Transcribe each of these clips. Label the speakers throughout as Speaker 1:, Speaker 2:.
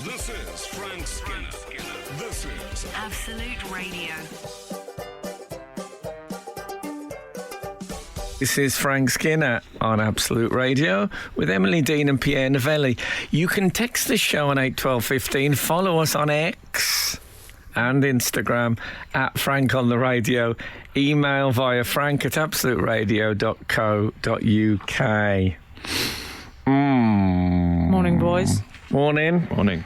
Speaker 1: This is Frank Skinner. This is
Speaker 2: Absolute Radio.
Speaker 3: This is Frank Skinner on Absolute Radio with Emily Dean and Pierre Novelli. You can text the show on 81215. Follow us on X and Instagram at Frank on the Radio. Email via frank@absoluteradio.co.uk.
Speaker 4: Morning, boys.
Speaker 3: Morning.
Speaker 5: Morning.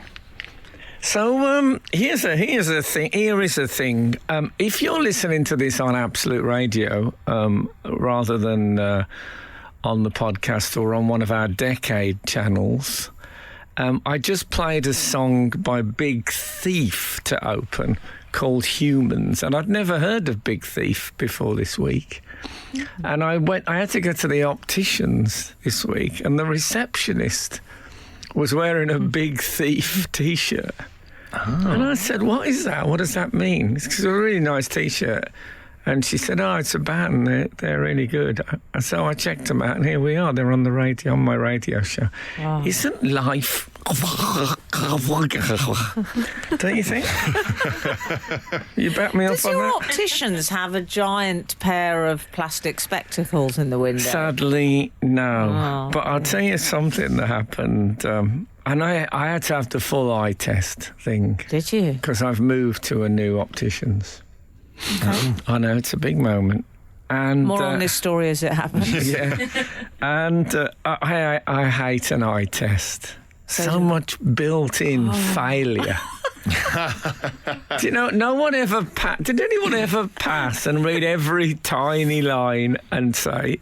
Speaker 3: So here's a thing. Here is a thing. If you're listening to this on Absolute Radio, rather than on the podcast or on one of our Decade channels, I just played a song by Big Thief to open called Humans, and I'd never heard of Big Thief before this week. And I had to go to the opticians this week, and the receptionist was wearing a Big Thief T-shirt. Oh. And I said, what is that? What does that mean? It's a really nice T-shirt. And she said, oh, it's a band. They're really good. So I checked them out, and here we are. They're on the radio, on my radio show. Wow. Isn't life... Don't you think? You back me up on that?
Speaker 4: Does your opticians have a giant pair of plastic spectacles in the window?
Speaker 3: Sadly, no. But I'll tell you something that happened. And I had to have the full eye test thing.
Speaker 4: Did you?
Speaker 3: Because I've moved to a new opticians.
Speaker 4: Okay.
Speaker 3: I know, it's a big moment. And
Speaker 4: more on this story as it happens.
Speaker 3: Yeah. And I hate an eye test. So much built-in failure. Do you know, no one ever... Did anyone ever pass and read every tiny line and say,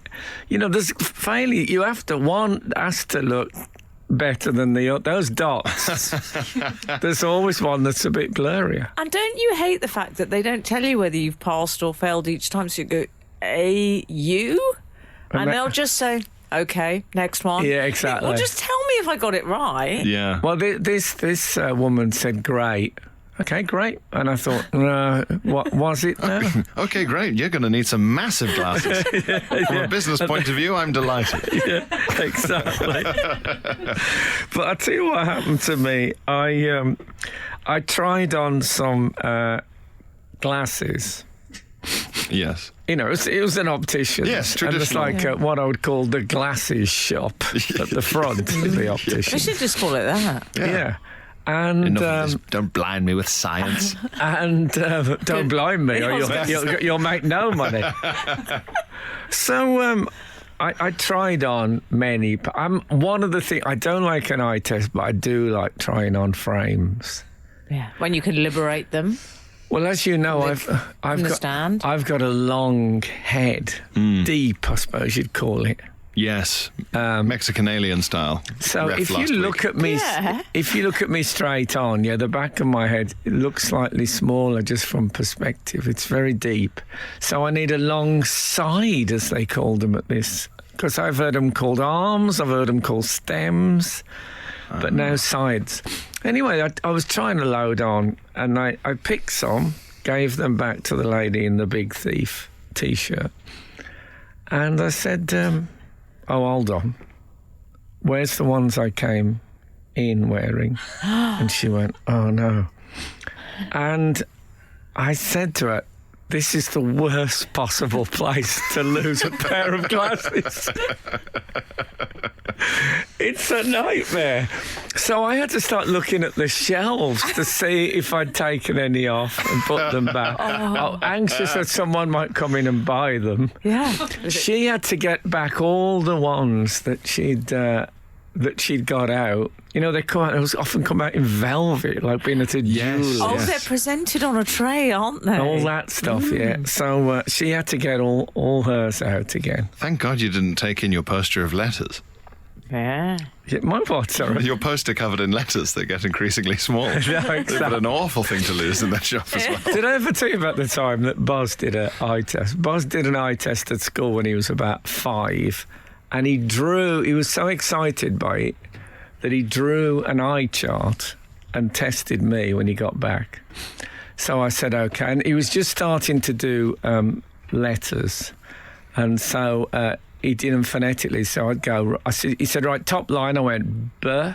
Speaker 3: you know, there's failure. You have to... One has to look better than the other. Those dots. There's always one that's a bit blurrier.
Speaker 4: And don't you hate the fact that they don't tell you whether you've passed or failed each time? So you go, you? And they'll just say... Okay, next one.
Speaker 3: Yeah, exactly.
Speaker 4: Well, just tell me if I got it right.
Speaker 5: Yeah.
Speaker 3: Well, this woman said, great. Okay, great. And I thought, what was it now?
Speaker 5: Okay, great. You're going to need some massive glasses. From a business point of view, I'm delighted.
Speaker 3: Yeah, exactly. But I'll tell you what happened to me. I tried on some glasses.
Speaker 5: Yes.
Speaker 3: You know, it was an optician.
Speaker 5: Yes, traditional.
Speaker 3: And it's like what I would call the glasses shop at the front of the optician.
Speaker 4: We should just call it that.
Speaker 3: Yeah. And
Speaker 5: Enough of this, don't blind me with science.
Speaker 3: And don't blind me, or you'll make no money. So I tried on many. One of the things, I don't like an eye test, but I do like trying on frames.
Speaker 4: Yeah. When you can liberate them.
Speaker 3: Well, as you know, I've got a long head, deep, I suppose you'd call it.
Speaker 5: Yes, Mexican alien style.
Speaker 3: So if you look at me straight on, the back of my head it looks slightly smaller just from perspective. It's very deep. So I need a long side, as they call them at this, because I've heard them called arms, I've heard them called stems, but now sides. Anyway, I was trying to load on, and I picked some, gave them back to the lady in the Big Thief T-shirt, and I said, oh, hold on, where's the ones I came in wearing? And she went, oh, no. And I said to her, this is the worst possible place to lose a pair of glasses. It's a nightmare. So I had to start looking at the shelves to see if I'd taken any off and put them back. Oh, anxious that someone might come in and buy them.
Speaker 4: Yeah.
Speaker 3: She had to get back all the ones that she'd got out. You know, they often come out in velvet, like being at a jeweler's.
Speaker 4: Oh, they're presented on a tray, aren't they?
Speaker 3: All that stuff, yeah. So she had to get all hers out again.
Speaker 5: Thank God you didn't take in your poster of letters.
Speaker 4: Yeah.
Speaker 3: My what, sorry?
Speaker 5: Your poster covered in letters that get increasingly small.
Speaker 3: No, exactly.
Speaker 5: But an awful thing to lose in that shop as well.
Speaker 3: Did I ever tell you about the time that Buzz did an eye test? Buzz did an eye test at school when he was about 5, and he was so excited by it that he drew an eye chart and tested me when he got back. So I said, OK. And he was just starting to do letters. And so he did them phonetically. So I'd go, he said, right, top line. I went, B,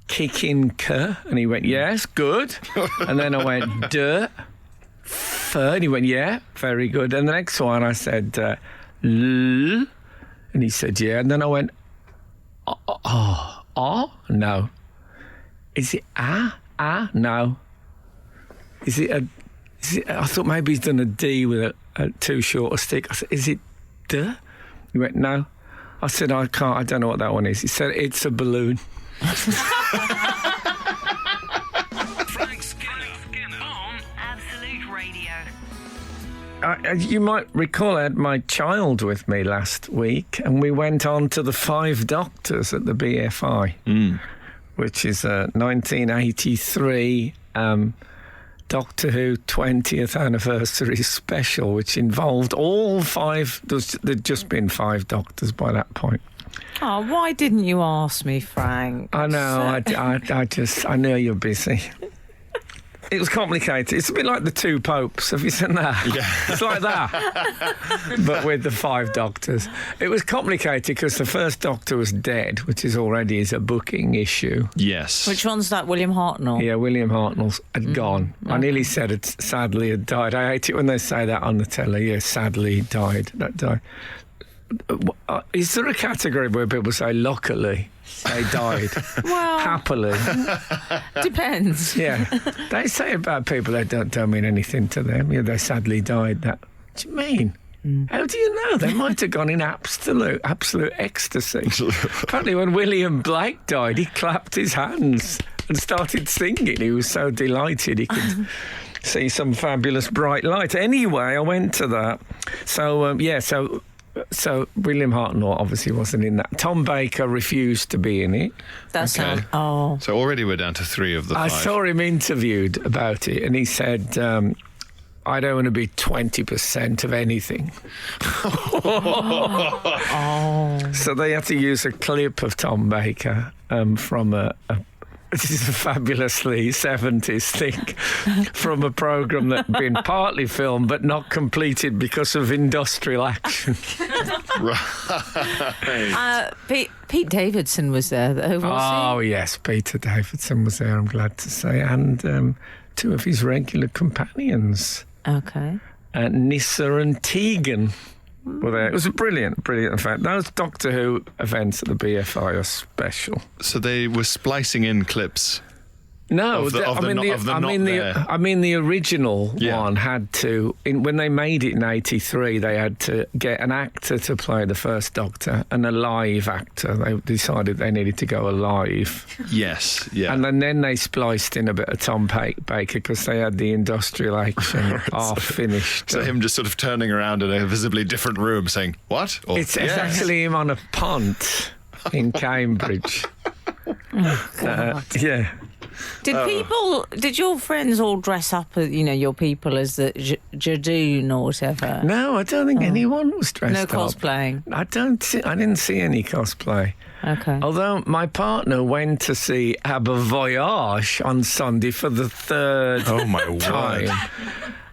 Speaker 3: K, kicking k? And he went, yes, good. And then I went, duh, f. And he went, yeah, very good. And the next one I said, l. And he said, yeah. And then I went, no. Is it no. Is it I thought maybe he's done a D with a too short a stick. I said, is it duh? He went, no. I said, I don't know what that one is. He said, it's a balloon.
Speaker 1: Frank Skinner on
Speaker 2: Absolute Radio.
Speaker 3: You might recall I had my child with me last week, and we went on to the 5 Doctors at the BFI, which is a 1983 Doctor Who 20th anniversary special, which involved all 5. There'd just been 5 Doctors by that point.
Speaker 4: Oh, why didn't you ask me, Frank?
Speaker 3: I know. I knew you're busy. It was complicated. It's a bit like the 2 popes. Have you seen that?
Speaker 5: Yeah.
Speaker 3: It's like that, but with the 5 Doctors. It was complicated because the first Doctor was dead, which is already a booking issue.
Speaker 5: Yes.
Speaker 4: Which one's that, William Hartnell?
Speaker 3: Yeah, William Hartnell had gone. Okay. I nearly said it sadly had died. I hate it when they say that on the telly. Yeah, sadly died. That died. Is there a category where people say luckily they died?
Speaker 4: Well,
Speaker 3: happily.
Speaker 4: Depends.
Speaker 3: Yeah. They say about people that don't mean anything to them. Yeah, they sadly died. What do you mean? How do you know? They might have gone in absolute ecstasy. Apparently when William Blake died, he clapped his hands and started singing. He was so delighted he could see some fabulous bright light. Anyway, I went to that. So William Hartnell obviously wasn't in that. Tom Baker refused to be in it.
Speaker 4: That's
Speaker 5: Okay.
Speaker 4: not. Oh.
Speaker 5: So already we're down to 3 of the 5.
Speaker 3: I saw him interviewed about it, and he said, I don't want to be 20% of anything. So they had to use a clip of Tom Baker from this is a fabulously 70s thing from a programme that had been partly filmed but not completed because of industrial action.
Speaker 5: Right.
Speaker 4: Pete Davidson was there, though,
Speaker 3: Oh, yes, Peter Davidson was there, I'm glad to say, and 2 of his regular companions,
Speaker 4: Okay.
Speaker 3: Nissa and Tegan, were there. It was a brilliant effect. Those Doctor Who events at the BFI are special.
Speaker 5: So they were splicing in clips.
Speaker 3: No,
Speaker 5: I
Speaker 3: mean the original
Speaker 5: Yeah.
Speaker 3: one had to. When they made it in '83, they had to get an actor to play the first Doctor and a live actor. They decided they needed to go alive,
Speaker 5: Yes, yeah.
Speaker 3: and then they spliced in a bit of Tom Baker because they had the industrial action half finished.
Speaker 5: So him just sort of turning around in a visibly different room saying, what? Or,
Speaker 3: It's actually him on a pont in Cambridge. Yeah.
Speaker 4: Did your friends all dress up as, your people as the Jadoon or whatever?
Speaker 3: No, I don't think anyone was dressed
Speaker 4: No
Speaker 3: up.
Speaker 4: cosplaying?
Speaker 3: I didn't see any cosplay.
Speaker 4: Okay.
Speaker 3: Although my partner went to see Abba Voyage on Sunday for the 3rd
Speaker 5: Oh, my
Speaker 3: time.
Speaker 5: word.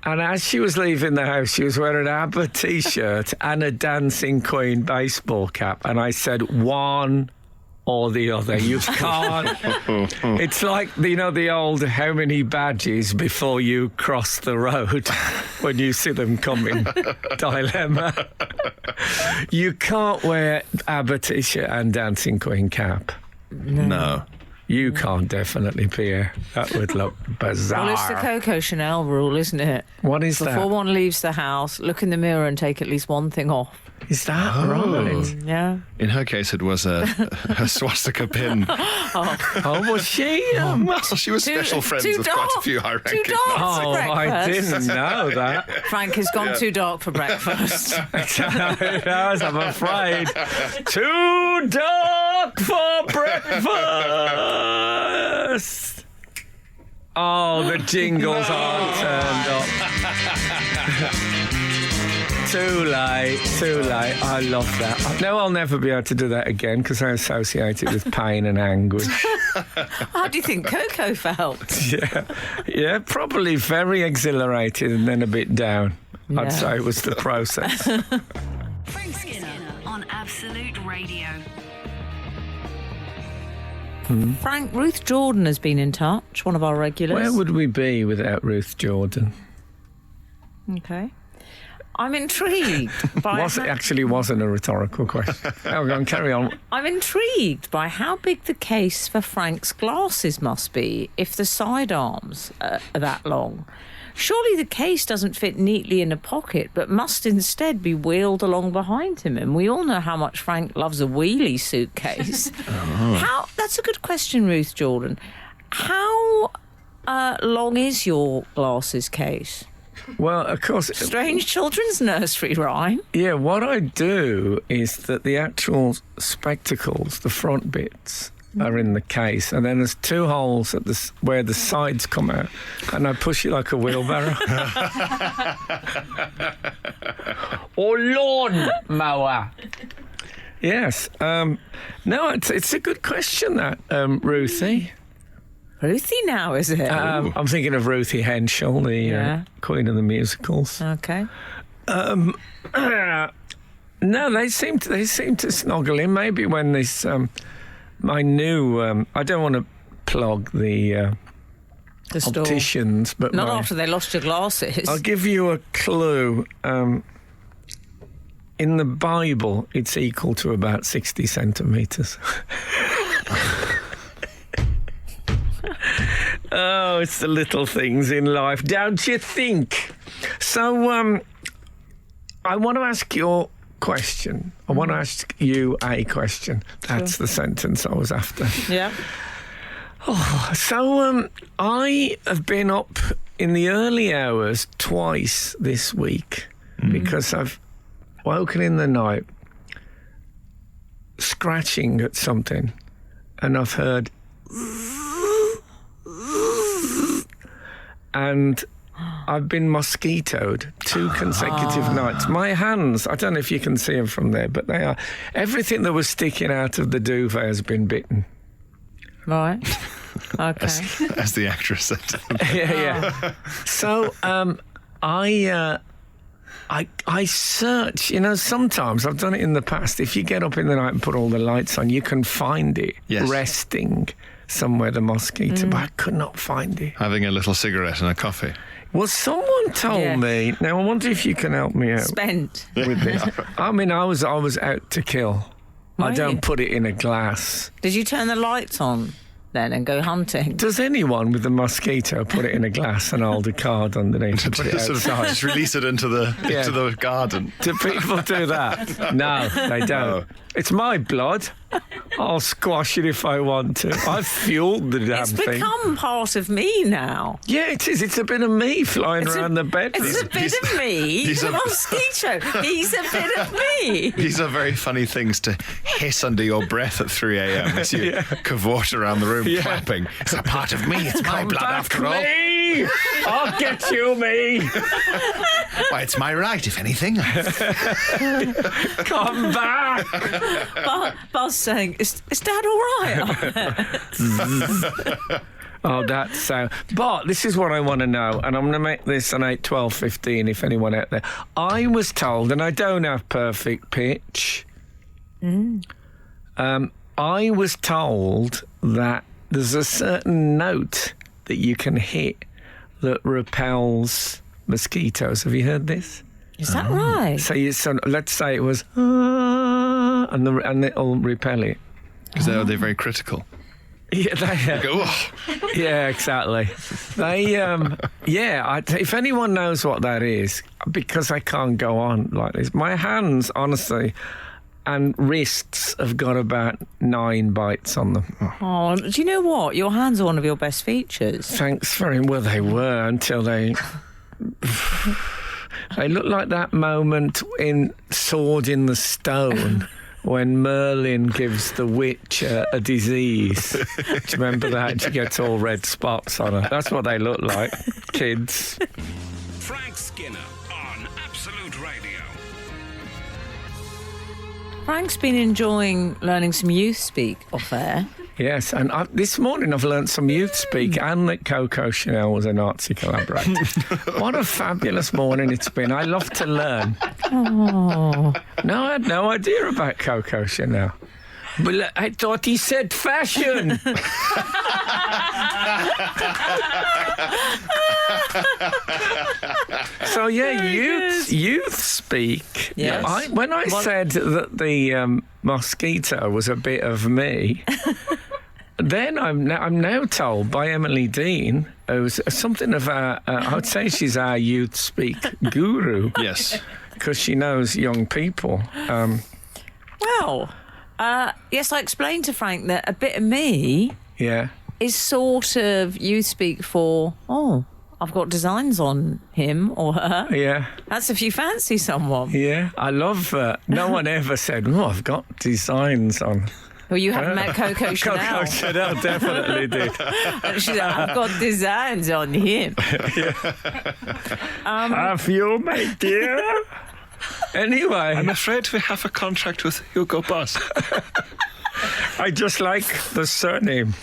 Speaker 3: And as she was leaving the house, she was wearing an ABBA T-shirt and a Dancing Queen baseball cap. And I said, one or the other. You can't. It's like, the old how many badges before you cross the road when you see them coming dilemma. You can't wear ABBA T-shirt and Dancing Queen cap.
Speaker 5: No.
Speaker 3: You can't definitely, Pierre. That would look bizarre.
Speaker 4: Well, it's the Coco Chanel rule, isn't it?
Speaker 3: What is
Speaker 4: Before
Speaker 3: that?
Speaker 4: one leaves the house, look in the mirror and take at least one thing off.
Speaker 3: Is that right?
Speaker 4: Yeah.
Speaker 5: In her case, it was a swastika pin.
Speaker 3: Oh, was she?
Speaker 5: Well, she was special friends with quite a few high ranking.
Speaker 4: Too dark
Speaker 3: Oh,
Speaker 4: for
Speaker 3: I
Speaker 4: breakfast.
Speaker 3: didn't know that.
Speaker 4: Frank has gone too dark for breakfast.
Speaker 3: Yes, I'm afraid. Too dark for breakfast. Oh, the jingles aren't turned up. Too late. I love that. No, I'll never be able to do that again because I associate it with pain and anguish.
Speaker 4: How do you think Coco felt?
Speaker 3: Yeah, probably very exhilarated and then a bit down.
Speaker 4: Yeah.
Speaker 3: I'd say it was the process.
Speaker 2: Frank Skinner on Absolute Radio.
Speaker 4: Ruth Jordan has been in touch, one of our regulars.
Speaker 3: Where would we be without Ruth Jordan?
Speaker 4: Okay. I'm intrigued by...
Speaker 3: wasn't a rhetorical question. Oh, go on, carry on.
Speaker 4: I'm intrigued by how big the case for Frank's glasses must be if the sidearms are that long. Surely the case doesn't fit neatly in a pocket, but must instead be wheeled along behind him. And we all know how much Frank loves a wheelie suitcase. That's a good question, Ruth Jordan. How long is your glasses case?
Speaker 3: Well, of course...
Speaker 4: Strange children's nursery rhyme.
Speaker 3: Yeah, what I do is that the actual spectacles, the front bits, are in the case, and then there's two holes at where the sides come out, and I push it like a wheelbarrow. Or lawn mower. Yes. No, it's a good question, that, Ruthie.
Speaker 4: Ruthie now, is it?
Speaker 3: I'm thinking of Ruthie Henschel, the queen of the musicals.
Speaker 4: Okay.
Speaker 3: No, they seem to snuggle in. Maybe when this my new I don't want to plug the
Speaker 4: store.
Speaker 3: Opticians, but
Speaker 4: not after they lost your glasses.
Speaker 3: I'll give you a clue. In the Bible, it's equal to about 60 centimetres. Oh, it's the little things in life, don't you think? So, I want to ask your question. I want to ask you a question. That's the sentence I was after.
Speaker 4: Yeah.
Speaker 3: So, I have been up in the early hours twice this week because I've woken in the night scratching at something, and I've heard... and I've been mosquitoed 2 consecutive nights. My hands, I don't know if you can see them from there, but they are... Everything that was sticking out of the duvet has been bitten.
Speaker 4: Right. Okay.
Speaker 5: As the actress said.
Speaker 3: Yeah. So I search, sometimes, I've done it in the past, if you get up in the night and put all the lights on, you can find it resting somewhere, the mosquito, but I could not find it.
Speaker 5: Having a little cigarette and a coffee.
Speaker 3: Well, someone told me, now I wonder if you can help me out
Speaker 4: Spent.
Speaker 3: with this. I mean, I was out to kill. I don't put it in a glass.
Speaker 4: Did you turn the lights on then and go hunting?
Speaker 3: Does anyone with a mosquito put it in a glass and hold a card underneath and put it outside?
Speaker 5: Just release it into the garden.
Speaker 3: Do people do that? No, they don't. It's my blood. I'll squash it if I want to. I've fueled the damn thing.
Speaker 4: It's become part of me now.
Speaker 3: Yeah, it is. It's a bit of me flying around the bed.
Speaker 4: It's a bit of me. He's a mosquito. He's a bit of me.
Speaker 5: These are very funny things to hiss under your breath at 3 a.m. as you cavort around the room clapping. It's a part of me. It's my blood after all.
Speaker 3: Me! I'll get you, me!
Speaker 5: Why, it's my right, if anything.
Speaker 3: Come back!
Speaker 4: Buzz saying, is Dad all right?
Speaker 3: Oh, that's but this is what I want to know, and I'm going to make this an 8, 12, 15 if anyone out there. I was told, and I don't have perfect pitch, I was told that there's a certain note that you can hit that repels mosquitoes. Have you heard this?
Speaker 4: Is that right?
Speaker 3: So let's say it was, and it'll repel it.
Speaker 5: Because they're very critical.
Speaker 3: Yeah, yeah, exactly. They, if anyone knows what that is, because I can't go on like this. My hands, honestly, and wrists have got about 9 bites on them.
Speaker 4: Oh, do you know what? Your hands are one of your best features.
Speaker 3: Thanks very much. Well, they were until they... They look like that moment in Sword in the Stone when Merlin gives the witch a disease. Do you remember that? She gets all red spots on her. That's what they look like, kids.
Speaker 1: Frank Skinner on Absolute Radio.
Speaker 4: Frank's been enjoying learning some youth speak off air.
Speaker 3: Yes, and this morning I've learnt some youth speak and that Coco Chanel was a Nazi collaborator. What a fabulous morning it's been. I love to learn.
Speaker 4: Oh.
Speaker 3: No, I had no idea about Coco Chanel. Well, I thought he said fashion. So youth speak.
Speaker 4: Yes.
Speaker 3: When I said that the mosquito was a bit of me, then I'm now told by Emily Dean, who's something of I would say she's our youth speak guru.
Speaker 5: Yes.
Speaker 3: Because she knows young people.
Speaker 4: Well, yes, I explained to Frank that a bit of me
Speaker 3: Yeah.
Speaker 4: is sort of youth speak for, I've got designs on him or her.
Speaker 3: Yeah.
Speaker 4: That's if you fancy someone.
Speaker 3: Yeah. I love that. No one ever said, I've got designs on.
Speaker 4: Well, you haven't met Coco Chanel.
Speaker 3: Coco Chanel definitely did.
Speaker 4: And she said, I've got designs on him.
Speaker 3: Have you, my dear? Anyway.
Speaker 5: I'm afraid we have a contract with Hugo Boss.
Speaker 3: I just like the surname.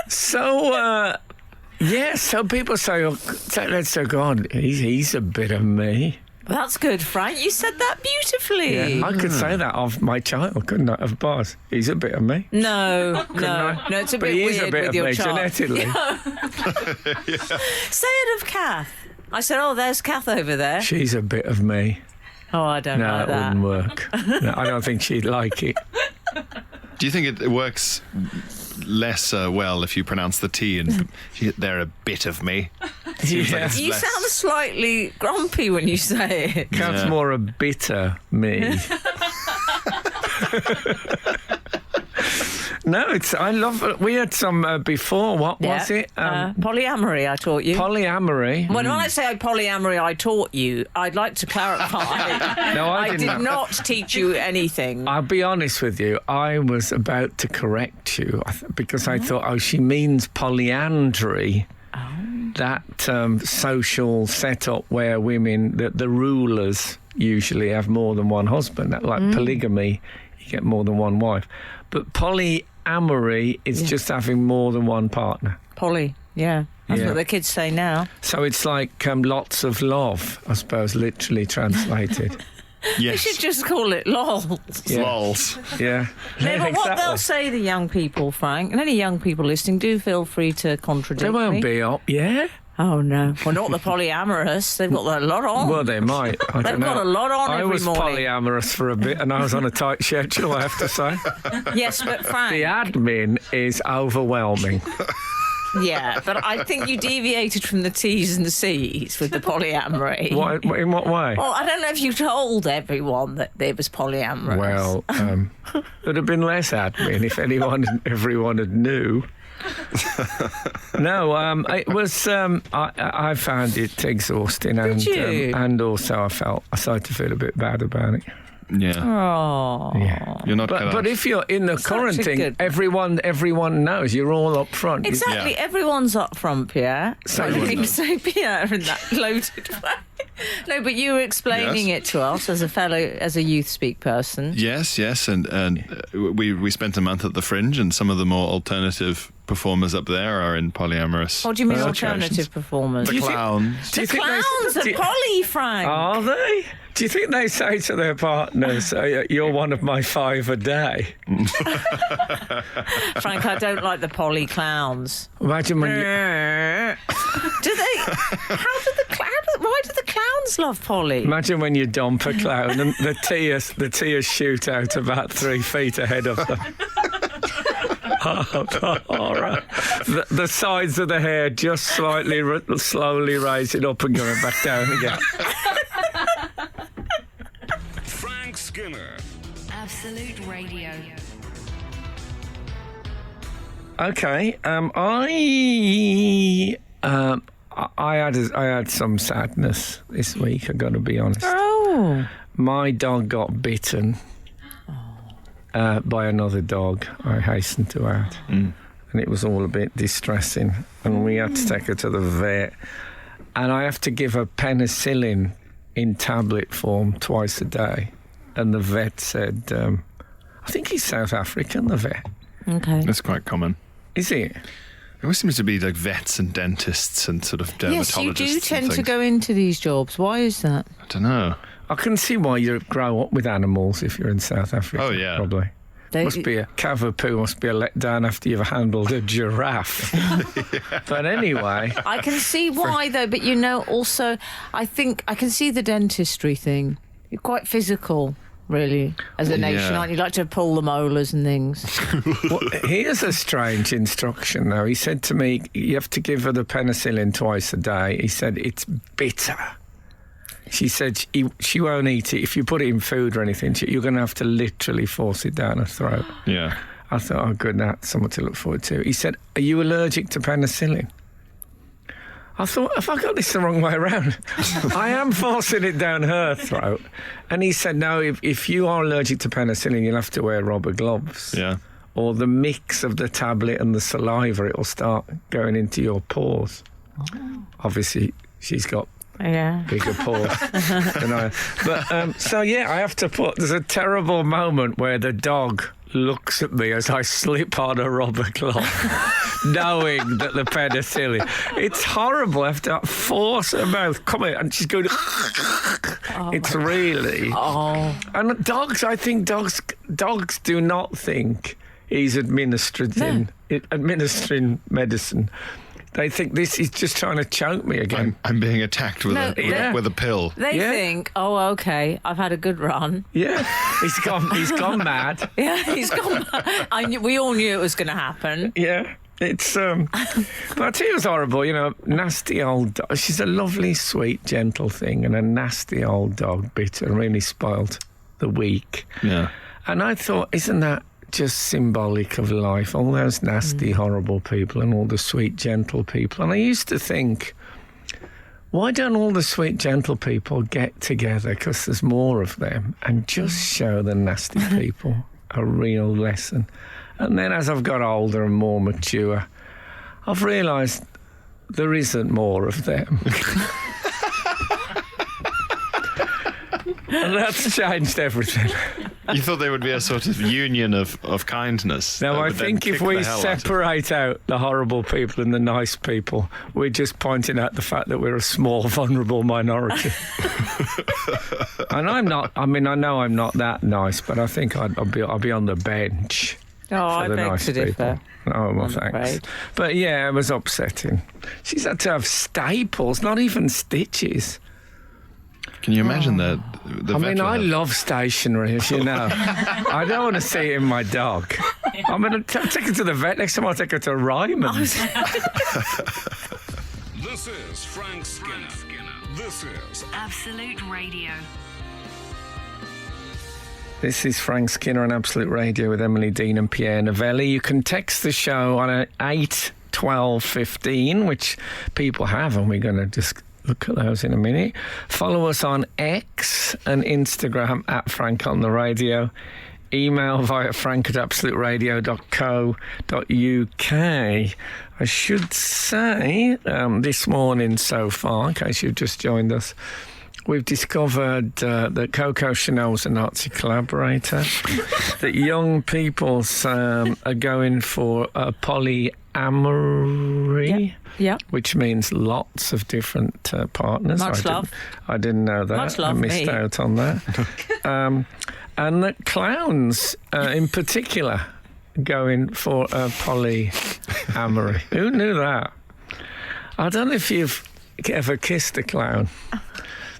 Speaker 3: So people say, let's say, God, he's a bit of me.
Speaker 4: That's good, Frank. You said that beautifully.
Speaker 3: Yeah, I could say that of my child, couldn't I? Of Boz. He's a bit of me.
Speaker 4: No,
Speaker 3: I?
Speaker 4: it's a
Speaker 3: But
Speaker 4: bit
Speaker 3: he is
Speaker 4: weird
Speaker 3: a bit
Speaker 4: with
Speaker 3: of
Speaker 4: your
Speaker 3: me
Speaker 4: child.
Speaker 3: genetically.
Speaker 4: Say it of Kath. I said, there's Kath over there.
Speaker 3: She's a bit of me.
Speaker 4: Oh, I don't
Speaker 3: No,
Speaker 4: like
Speaker 3: it
Speaker 4: that.
Speaker 3: wouldn't work. No, I don't think she'd like it.
Speaker 5: Do you think it works less well if you pronounce the T and they're a bit of me? Seems like it's
Speaker 4: You
Speaker 5: less-
Speaker 4: sound slightly grumpy when you say it.
Speaker 3: Kath's
Speaker 5: Yeah.
Speaker 3: more a bitter me. No, I love it. We had some before. What was it?
Speaker 4: Polyamory, I taught you.
Speaker 3: Polyamory.
Speaker 4: When I say polyamory, I taught you, I'd like to clarify.
Speaker 3: No, I
Speaker 4: I
Speaker 3: didn't.
Speaker 4: did not teach you anything.
Speaker 3: I'll be honest with you. I was about to correct you because I thought, she means polyandry. That social setup where women, the rulers usually have more than one husband. Like polygamy, you get more than one wife. But polyamory is just having more than one partner.
Speaker 4: Poly, yeah. That's
Speaker 3: Yeah.
Speaker 4: what the kids say now.
Speaker 3: So it's like lots of love, I suppose, literally translated.
Speaker 4: You
Speaker 5: Yes.
Speaker 4: should just call it LOL.
Speaker 3: Yeah.
Speaker 5: Lols.
Speaker 3: Yeah.
Speaker 4: No, but what they'll
Speaker 3: Exactly.
Speaker 4: say, the young people, Frank, and any young people listening, do feel free to contradict
Speaker 3: They won't
Speaker 4: me.
Speaker 3: be up, yeah?
Speaker 4: Oh, no. Well, not the polyamorous. They've got a lot on.
Speaker 3: Well, they might. I
Speaker 4: They've
Speaker 3: don't know.
Speaker 4: got a lot on
Speaker 3: I
Speaker 4: every
Speaker 3: was
Speaker 4: morning.
Speaker 3: polyamorous for a bit and I was on a tight schedule, I have to say.
Speaker 4: Yes, but Frank.
Speaker 3: The admin is overwhelming.
Speaker 4: Yeah, but I think you deviated from the T's and the C's with the polyamory.
Speaker 3: In what way?
Speaker 4: Well, I don't know if you told everyone that there was polyamorous.
Speaker 3: Well, there'd have been less admin if everyone had knew. No, it was. I found it exhausting, and also I started to feel a bit bad about it.
Speaker 5: Yeah.
Speaker 4: Oh.
Speaker 3: Yeah.
Speaker 5: You're not cut
Speaker 3: But
Speaker 5: out.
Speaker 3: if you're in the current
Speaker 4: such a
Speaker 3: thing,
Speaker 4: good-
Speaker 3: everyone knows you're all up front.
Speaker 4: Exactly,
Speaker 5: Yeah.
Speaker 4: everyone's up front, Pierre.
Speaker 3: So
Speaker 4: I
Speaker 3: you
Speaker 4: didn't
Speaker 3: know.
Speaker 4: even say Pierre in that loaded way. No, but you were explaining
Speaker 5: Yes.
Speaker 4: it to us as a youth speak person.
Speaker 5: Yes, and we spent a month at the Fringe, and some of the more alternative performers up there are in polyamorous.
Speaker 4: What do you mean
Speaker 3: Okay.
Speaker 4: alternative performers?
Speaker 5: The clowns.
Speaker 3: Do you
Speaker 4: The
Speaker 3: think they-
Speaker 4: clowns
Speaker 3: do-
Speaker 4: are poly, Frank.
Speaker 3: Are they? Do you think they say to their partners, "You're one of my 5 a day"?
Speaker 4: Frank, I don't like the poly clowns.
Speaker 3: Imagine when you.
Speaker 4: Do they? Why do the clowns love poly?
Speaker 3: Imagine when you dump a clown and the tears shoot out about 3 feet ahead of them. Oh, horror. The sides of the hair just slightly, slowly raising up and going back down again.
Speaker 1: Frank Skinner.
Speaker 2: Absolute Radio.
Speaker 3: Okay, I had some sadness this week. I've got to be honest.
Speaker 4: Oh.
Speaker 3: My dog got bitten by another dog, I hasten to add. And it was all a bit distressing. And we had to take her to the vet. And I have to give her penicillin in tablet form twice a day. And the vet said, I think he's South African, the vet.
Speaker 4: Okay.
Speaker 5: That's quite common.
Speaker 3: Is he?
Speaker 5: There always seems to be like vets and dentists and sort of dermatologists.
Speaker 4: Yes, you do
Speaker 5: and
Speaker 4: tend to
Speaker 5: things.
Speaker 4: go into these jobs. Why is that?
Speaker 5: I don't know.
Speaker 3: I can see why you grow up with animals if you're in South Africa.
Speaker 5: Oh, yeah.
Speaker 3: Probably. Must be a cavapoo, must be a letdown after you've handled a giraffe. But anyway.
Speaker 4: I can see why, though, but also, I think I can see the dentistry thing. You're quite physical, really, as a nation, aren't you? You like to pull the molars and things.
Speaker 3: Well, here's a strange instruction, though. He said to me, you have to give her the penicillin twice a day. He said, it's bitter. She said she won't eat it. If you put it in food or anything, you're going to have to literally force it down her throat.
Speaker 5: Yeah.
Speaker 3: I thought, oh, good, that's something to look forward to. He said, are you allergic to penicillin? I thought, have I got this the wrong way around? I am forcing it down her throat. And he said, no, if you are allergic to penicillin, you'll have to wear rubber gloves.
Speaker 5: Yeah.
Speaker 3: Or the mix of the tablet and the saliva, it'll start going into your pores. Obviously, she's got bigger pores than I. But so I have to there's a terrible moment where the dog looks at me as I slip on a rubber glove, knowing that the penicillin. It's horrible. I have to force her mouth. Come here, and she's going. It's really. Oh. And dogs, I think dogs do not think he's administering medicine. They think this is just trying to choke me again.
Speaker 5: I'm being attacked with a pill.
Speaker 4: They think, oh, okay, I've had a good run.
Speaker 3: Yeah, he's gone mad.
Speaker 4: Yeah, he's gone mad. We all knew it was going to happen.
Speaker 3: Yeah, it's. But I tell you, it was horrible. Nasty old dog. She's a lovely, sweet, gentle thing, and a nasty old dog bit and really spoiled the week.
Speaker 5: Yeah,
Speaker 3: and I thought, isn't that just symbolic of life, all those nasty, horrible people and all the sweet, gentle people. And I used to think, why don't all the sweet, gentle people get together, because there's more of them, and just show the nasty people a real lesson? And then as I've got older and more mature, I've realised there isn't more of them. And that's changed everything.
Speaker 5: You thought there would be a sort of union of kindness.
Speaker 3: Now, I think if we separate out the horrible people and the nice people, we're just pointing out the fact that we're a small, vulnerable minority. And I know I'm not that nice, but I think I'll be on the bench.
Speaker 4: Oh, I beg to differ.
Speaker 3: Oh, well, thanks. But yeah, it was upsetting. She's had to have staples, not even stitches.
Speaker 5: Can you imagine that?
Speaker 3: I love stationery, as you know. I don't want to see it in my dog. I'm going to take her to the vet. Next time I'll take her to Ryman's.
Speaker 1: This is Frank Skinner. This is
Speaker 2: Absolute Radio.
Speaker 3: This is Frank Skinner on Absolute Radio with Emily Dean and Pierre Novelli. You can text the show on 8 12 15, which people have, and we're going to just look at those in a minute. Follow us on X and Instagram at Frank on the Radio. Email via frank@absoluteradio.co.uk. I should say this morning so far, in case you've just joined us, we've discovered that Coco Chanel's a Nazi collaborator, that young people are going for a polyamory.
Speaker 4: Yeah.
Speaker 3: Which means lots of different partners. I didn't know that.
Speaker 4: Much love,
Speaker 3: I missed out on that. And that clowns, in particular, going for a polyamory. Who knew that? I don't know if you've ever kissed a clown,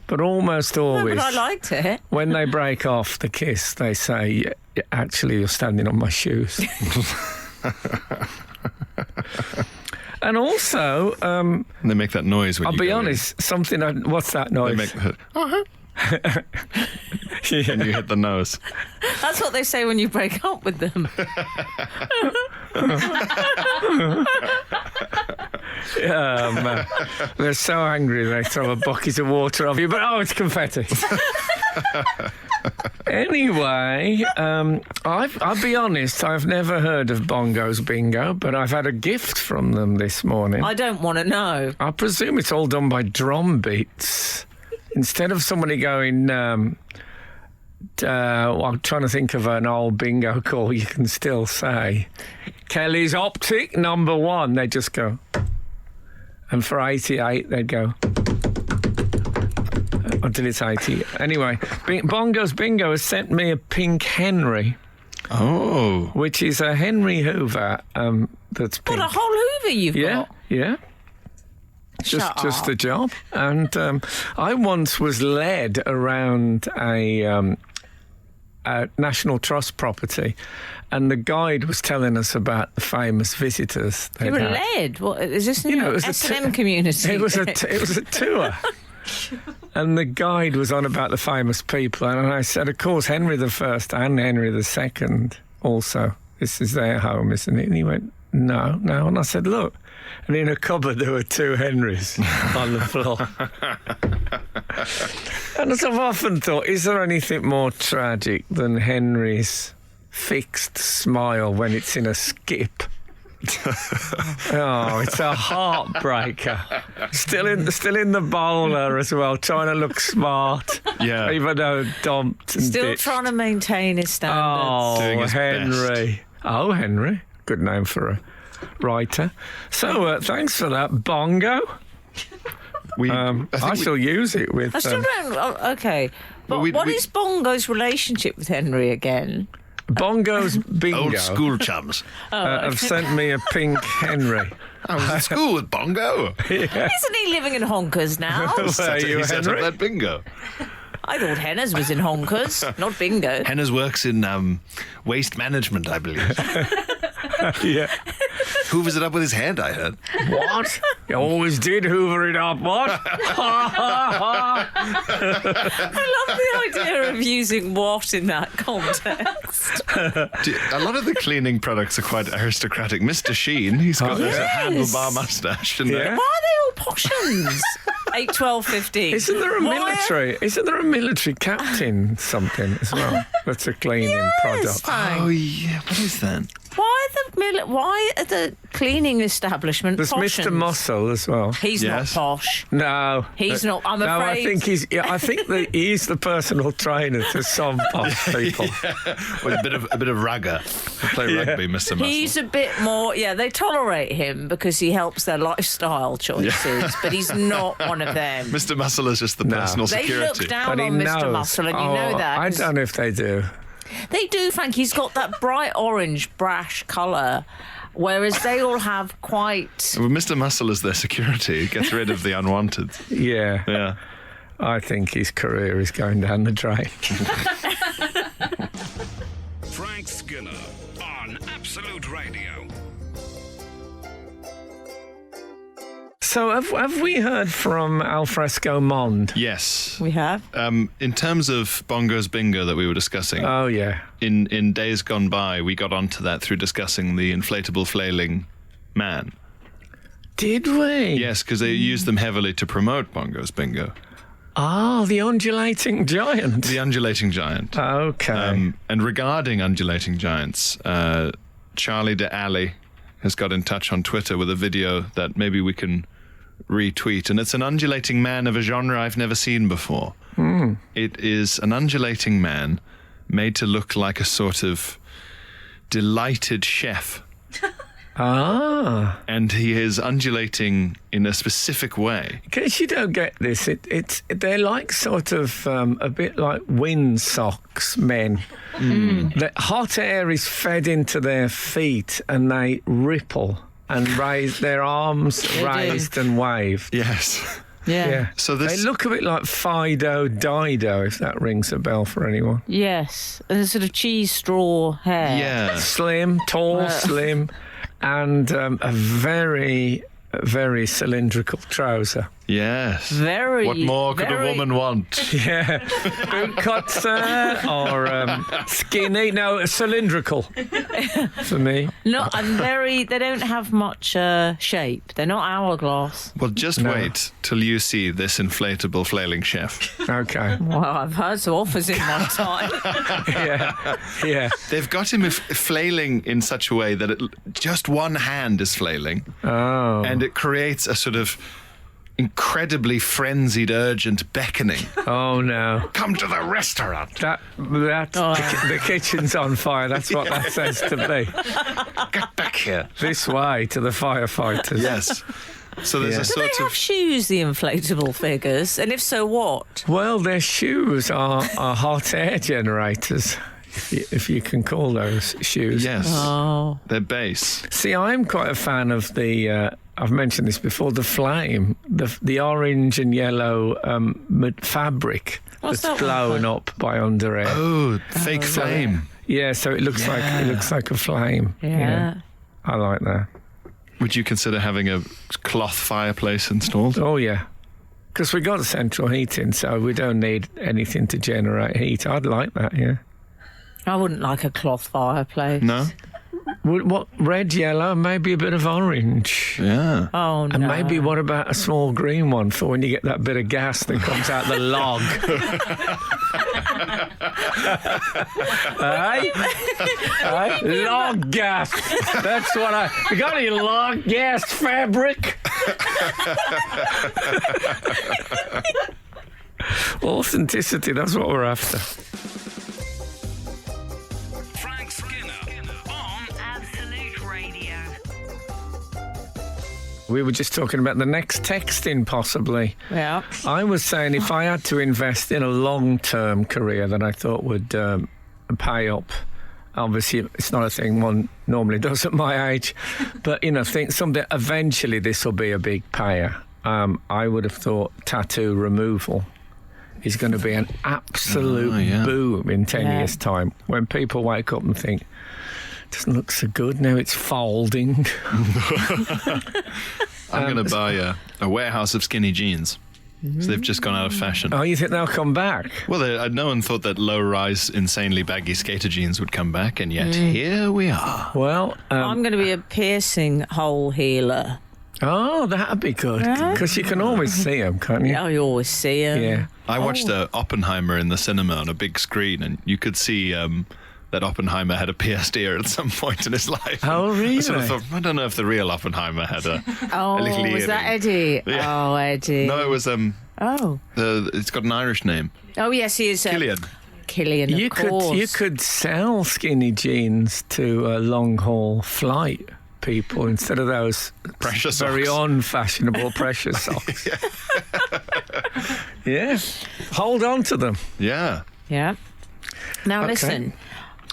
Speaker 3: but almost always.
Speaker 4: No, but I liked it.
Speaker 3: When they break off the kiss, they say, actually, you're standing on my shoes. And also...
Speaker 5: they make that noise when
Speaker 3: I'll be honest, what's that noise?
Speaker 5: They make and you hit the nose.
Speaker 4: That's what they say when you break up with them.
Speaker 3: Yeah, man. They're so angry they throw a bucket of water off you, but it's confetti. Anyway, I'll be honest, I've never heard of Bongo's Bingo, but I've had a gift from them this morning.
Speaker 4: I don't want to know.
Speaker 3: I presume it's all done by drum beats. Instead of somebody going, I'm trying to think of an old bingo call you can still say, Kelly's Optic number 1, they just go. And for 88, they'd go. Or did it 80? Anyway, Bongo's Bingo has sent me a pink Henry.
Speaker 5: Oh.
Speaker 3: Which is a Henry Hoover that's pink.
Speaker 4: What a whole Hoover you've got.
Speaker 3: Yeah. Just the job. And I once was led around a National Trust property, and the guide was telling us about the famous visitors.
Speaker 4: You were led? What, is this in the S&M community?
Speaker 3: It was a tour. And the guide was on about the famous people, and I said, of course, Henry I and Henry II also. This is their home, isn't it? And he went, no. And I said, look. And in a cupboard there were 2 Henrys on the floor. And as I've often thought, is there anything more tragic than Henry's fixed smile when it's in a skip? Oh, it's a heartbreaker. Still in the bowler as well, trying to look smart.
Speaker 5: Yeah.
Speaker 3: Even though dumped and
Speaker 4: Still
Speaker 3: ditched.
Speaker 4: trying to maintain his standards.
Speaker 5: Doing
Speaker 3: Oh,
Speaker 5: his
Speaker 3: Henry.
Speaker 5: best.
Speaker 3: Oh, Henry. Good name for a writer. So, thanks for that, Bongo. I shall use it with...
Speaker 4: I still don't... okay. But what is Bongo's relationship with Henry again?
Speaker 3: Bongo's Bingo
Speaker 5: Old school chums.
Speaker 3: have sent me a pink Henry.
Speaker 5: I was at school with Bongo.
Speaker 4: Isn't he living in Honkers now?
Speaker 3: Where
Speaker 5: He
Speaker 3: you,
Speaker 5: set up
Speaker 3: Henry?
Speaker 5: that bingo.
Speaker 4: I thought Henna's was in Honkers, not Bingo.
Speaker 5: Henna's works in waste management, I believe.
Speaker 3: Yeah.
Speaker 5: Hoovers it up with his hand, I heard.
Speaker 3: What? You always did hoover it up, what?
Speaker 4: I love the idea of using what in that context.
Speaker 5: A lot of the cleaning products are quite aristocratic. Mr. Sheen, he's got this handlebar mustache. And
Speaker 3: Yeah.
Speaker 4: Why are they all poshans? 8, 12, 15.
Speaker 3: Isn't there a military captain something as well? That's a cleaning product.
Speaker 5: Oh, yeah. What is that?
Speaker 4: Why are the cleaning establishment
Speaker 3: There's
Speaker 4: poshans?
Speaker 3: Mr. Muscle as well.
Speaker 4: He's
Speaker 5: Yes.
Speaker 4: not posh.
Speaker 3: No,
Speaker 4: He's not. I'm
Speaker 3: no,
Speaker 4: afraid.
Speaker 3: I think that he's the personal trainer to some posh people.
Speaker 5: Well, a bit of ragga. Play rugby, Mr. Muscle.
Speaker 4: He's a bit more. Yeah, they tolerate him because he helps their lifestyle choices, but he's not one of them.
Speaker 5: Mr. Muscle is just the personal
Speaker 4: They
Speaker 5: security.
Speaker 4: look down
Speaker 3: But he
Speaker 4: on Mr.
Speaker 3: knows.
Speaker 4: Muscle, and you know that.
Speaker 3: I
Speaker 4: 'cause
Speaker 3: don't know if they do.
Speaker 4: They do, Frank. He's got that bright orange, brash colour, whereas they all have quite.
Speaker 5: Well, Mr. Muscle is their security. He gets rid of the unwanted.
Speaker 3: Yeah.
Speaker 5: Yeah.
Speaker 3: I think his career is going down the drain.
Speaker 1: Frank Skinner on Absolute Radio.
Speaker 3: So have we heard from Alfresco Mond?
Speaker 5: Yes.
Speaker 4: We have.
Speaker 5: In terms of Bongo's Bingo that we were discussing,
Speaker 3: Oh, yeah.
Speaker 5: in days gone by, we got onto that through discussing the inflatable flailing man.
Speaker 3: Did we?
Speaker 5: Yes, because they used them heavily to promote Bongo's Bingo.
Speaker 3: Oh, the undulating giant.
Speaker 5: The undulating giant.
Speaker 3: Okay.
Speaker 5: And regarding undulating giants, Charlie de Ali has got in touch on Twitter with a video that maybe we can retweet, and it's an undulating man of a genre I've never seen before. It is an undulating man made to look like a sort of delighted chef, and he is undulating in a specific way.
Speaker 3: In case you don't get this, they're like sort of a bit like windsocks men. The hot air is fed into their feet and they ripple and raise their arms raised and waved.
Speaker 5: Yes.
Speaker 3: Yeah.
Speaker 5: So this-
Speaker 3: they look a bit like Fido Dido, if that rings a bell for anyone.
Speaker 4: Yes, and a sort of cheese straw hair.
Speaker 5: Yeah.
Speaker 3: Slim, tall, slim, and a very, very cylindrical trouser.
Speaker 5: Yes.
Speaker 4: Very.
Speaker 5: What more could a woman want?
Speaker 3: Yeah. Boot cuts or skinny. No, cylindrical for me.
Speaker 4: No, and very. They don't have much shape. They're not hourglass.
Speaker 5: Well, just wait till you see this inflatable flailing chef.
Speaker 3: Okay.
Speaker 4: Well, I've heard some offers in my time.
Speaker 3: Yeah.
Speaker 5: They've got him flailing in such a way that just one hand is flailing.
Speaker 3: Oh.
Speaker 5: And it creates a sort of incredibly frenzied, urgent beckoning.
Speaker 3: Oh no.
Speaker 5: Come to the restaurant.
Speaker 3: The kitchen's on fire. That's what that says to me.
Speaker 5: Get back here.
Speaker 3: This way to the firefighters.
Speaker 5: Yes. So there's
Speaker 3: Yeah.
Speaker 5: a
Speaker 4: Do
Speaker 5: sort
Speaker 4: they have
Speaker 5: of...
Speaker 4: shoes, the inflatable figures? And if so, what?
Speaker 3: Well, their shoes are hot air generators, if you can call those shoes.
Speaker 5: Yes.
Speaker 4: Oh.
Speaker 5: Their base.
Speaker 3: See, I'm quite a fan of the. I've mentioned this before. The flame, the orange and yellow fabric
Speaker 4: What's
Speaker 3: that's
Speaker 4: that one
Speaker 3: blown
Speaker 4: for?
Speaker 3: up by under air.
Speaker 5: Oh, fake flame.
Speaker 3: Yeah, so it looks like a flame.
Speaker 4: Yeah.
Speaker 3: I like that.
Speaker 5: Would you consider having a cloth fireplace installed?
Speaker 3: Oh yeah, because we got central heating, so we don't need anything to generate heat. I'd like that. Yeah.
Speaker 4: I wouldn't like a cloth fireplace.
Speaker 5: No?
Speaker 3: What red, yellow, maybe a bit of orange.
Speaker 5: Yeah.
Speaker 4: Oh, no.
Speaker 3: And maybe what about a small green one for when you get that bit of gas that comes out the log? Hey? Hey? Log gas. That's what you got any log gas fabric? Authenticity, that's what we're after.
Speaker 1: Frank Skinner on
Speaker 2: Absolute Radio.
Speaker 3: We were just talking about the next texting, possibly.
Speaker 4: Yeah.
Speaker 3: I was saying if I had to invest in a long-term career that I thought would pay up, obviously it's not a thing one normally does at my age, but think someday eventually this will be a big payer. I would have thought tattoo removal is going to be an absolute boom in 10 years' time. When people wake up and think, doesn't look so good now, it's folding.
Speaker 5: I'm going to buy a warehouse of skinny jeans. So they've just gone out of fashion.
Speaker 3: Oh, you think they'll come back?
Speaker 5: Well, no one thought that low-rise, insanely baggy skater jeans would come back, and yet here we are.
Speaker 3: Well,
Speaker 4: I'm going to be a piercing hole healer.
Speaker 3: oh, that'd be good. Because you can always see them, can't you?
Speaker 4: Yeah, you always see them.
Speaker 3: Yeah.
Speaker 5: I watched Oppenheimer in the cinema on a big screen, and you could see that Oppenheimer had a pierced ear at some point in his life.
Speaker 3: Oh, really?
Speaker 5: I sort of thought, I don't know if the real Oppenheimer had a little ear.
Speaker 4: Was that Eddie?
Speaker 5: Yeah.
Speaker 4: Oh, Eddie.
Speaker 5: No, it was
Speaker 4: Oh.
Speaker 5: it's got an Irish name.
Speaker 4: Oh, yes, he is.
Speaker 5: Killian.
Speaker 4: Killian, of
Speaker 3: You
Speaker 4: course.
Speaker 3: could sell skinny jeans to long haul flight people instead of those
Speaker 5: Pressure
Speaker 3: very
Speaker 5: socks.
Speaker 3: unfashionable pressure socks. Yeah, hold on to them.
Speaker 5: Yeah.
Speaker 4: Yeah. Now
Speaker 3: Okay.
Speaker 4: listen.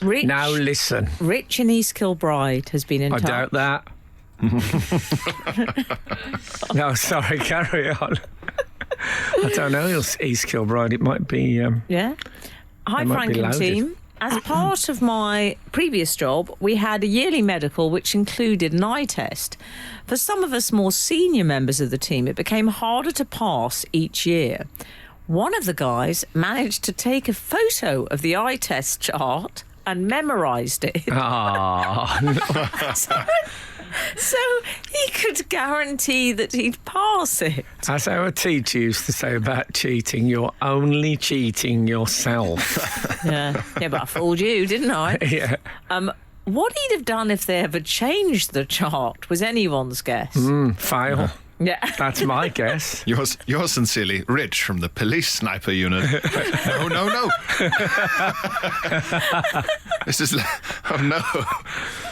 Speaker 4: Rich,
Speaker 3: Now listen,
Speaker 4: Rich in East Kilbride has been in
Speaker 3: I
Speaker 4: touch.
Speaker 3: doubt that. No, sorry, carry on. I don't know East Kilbride. It might be.
Speaker 4: Yeah. Hi,
Speaker 3: They might
Speaker 4: Frank
Speaker 3: be
Speaker 4: and
Speaker 3: loaded.
Speaker 4: team. As part of my previous job, we had a yearly medical which included an eye test. For some of us more senior members of the team, it became harder to pass each year. One of the guys managed to take a photo of the eye test chart and memorised it.
Speaker 3: Ah,
Speaker 4: So he could guarantee that he'd pass it.
Speaker 3: as our teacher used to say about cheating, you're only cheating yourself.
Speaker 4: Yeah, but I fooled you, didn't I?
Speaker 3: Yeah.
Speaker 4: What he'd have done if they ever changed the chart was anyone's guess.
Speaker 3: Fail.
Speaker 4: Yeah.
Speaker 3: That's my guess.
Speaker 5: Yours sincerely, Rich from the police sniper unit. No. This is... Oh, no.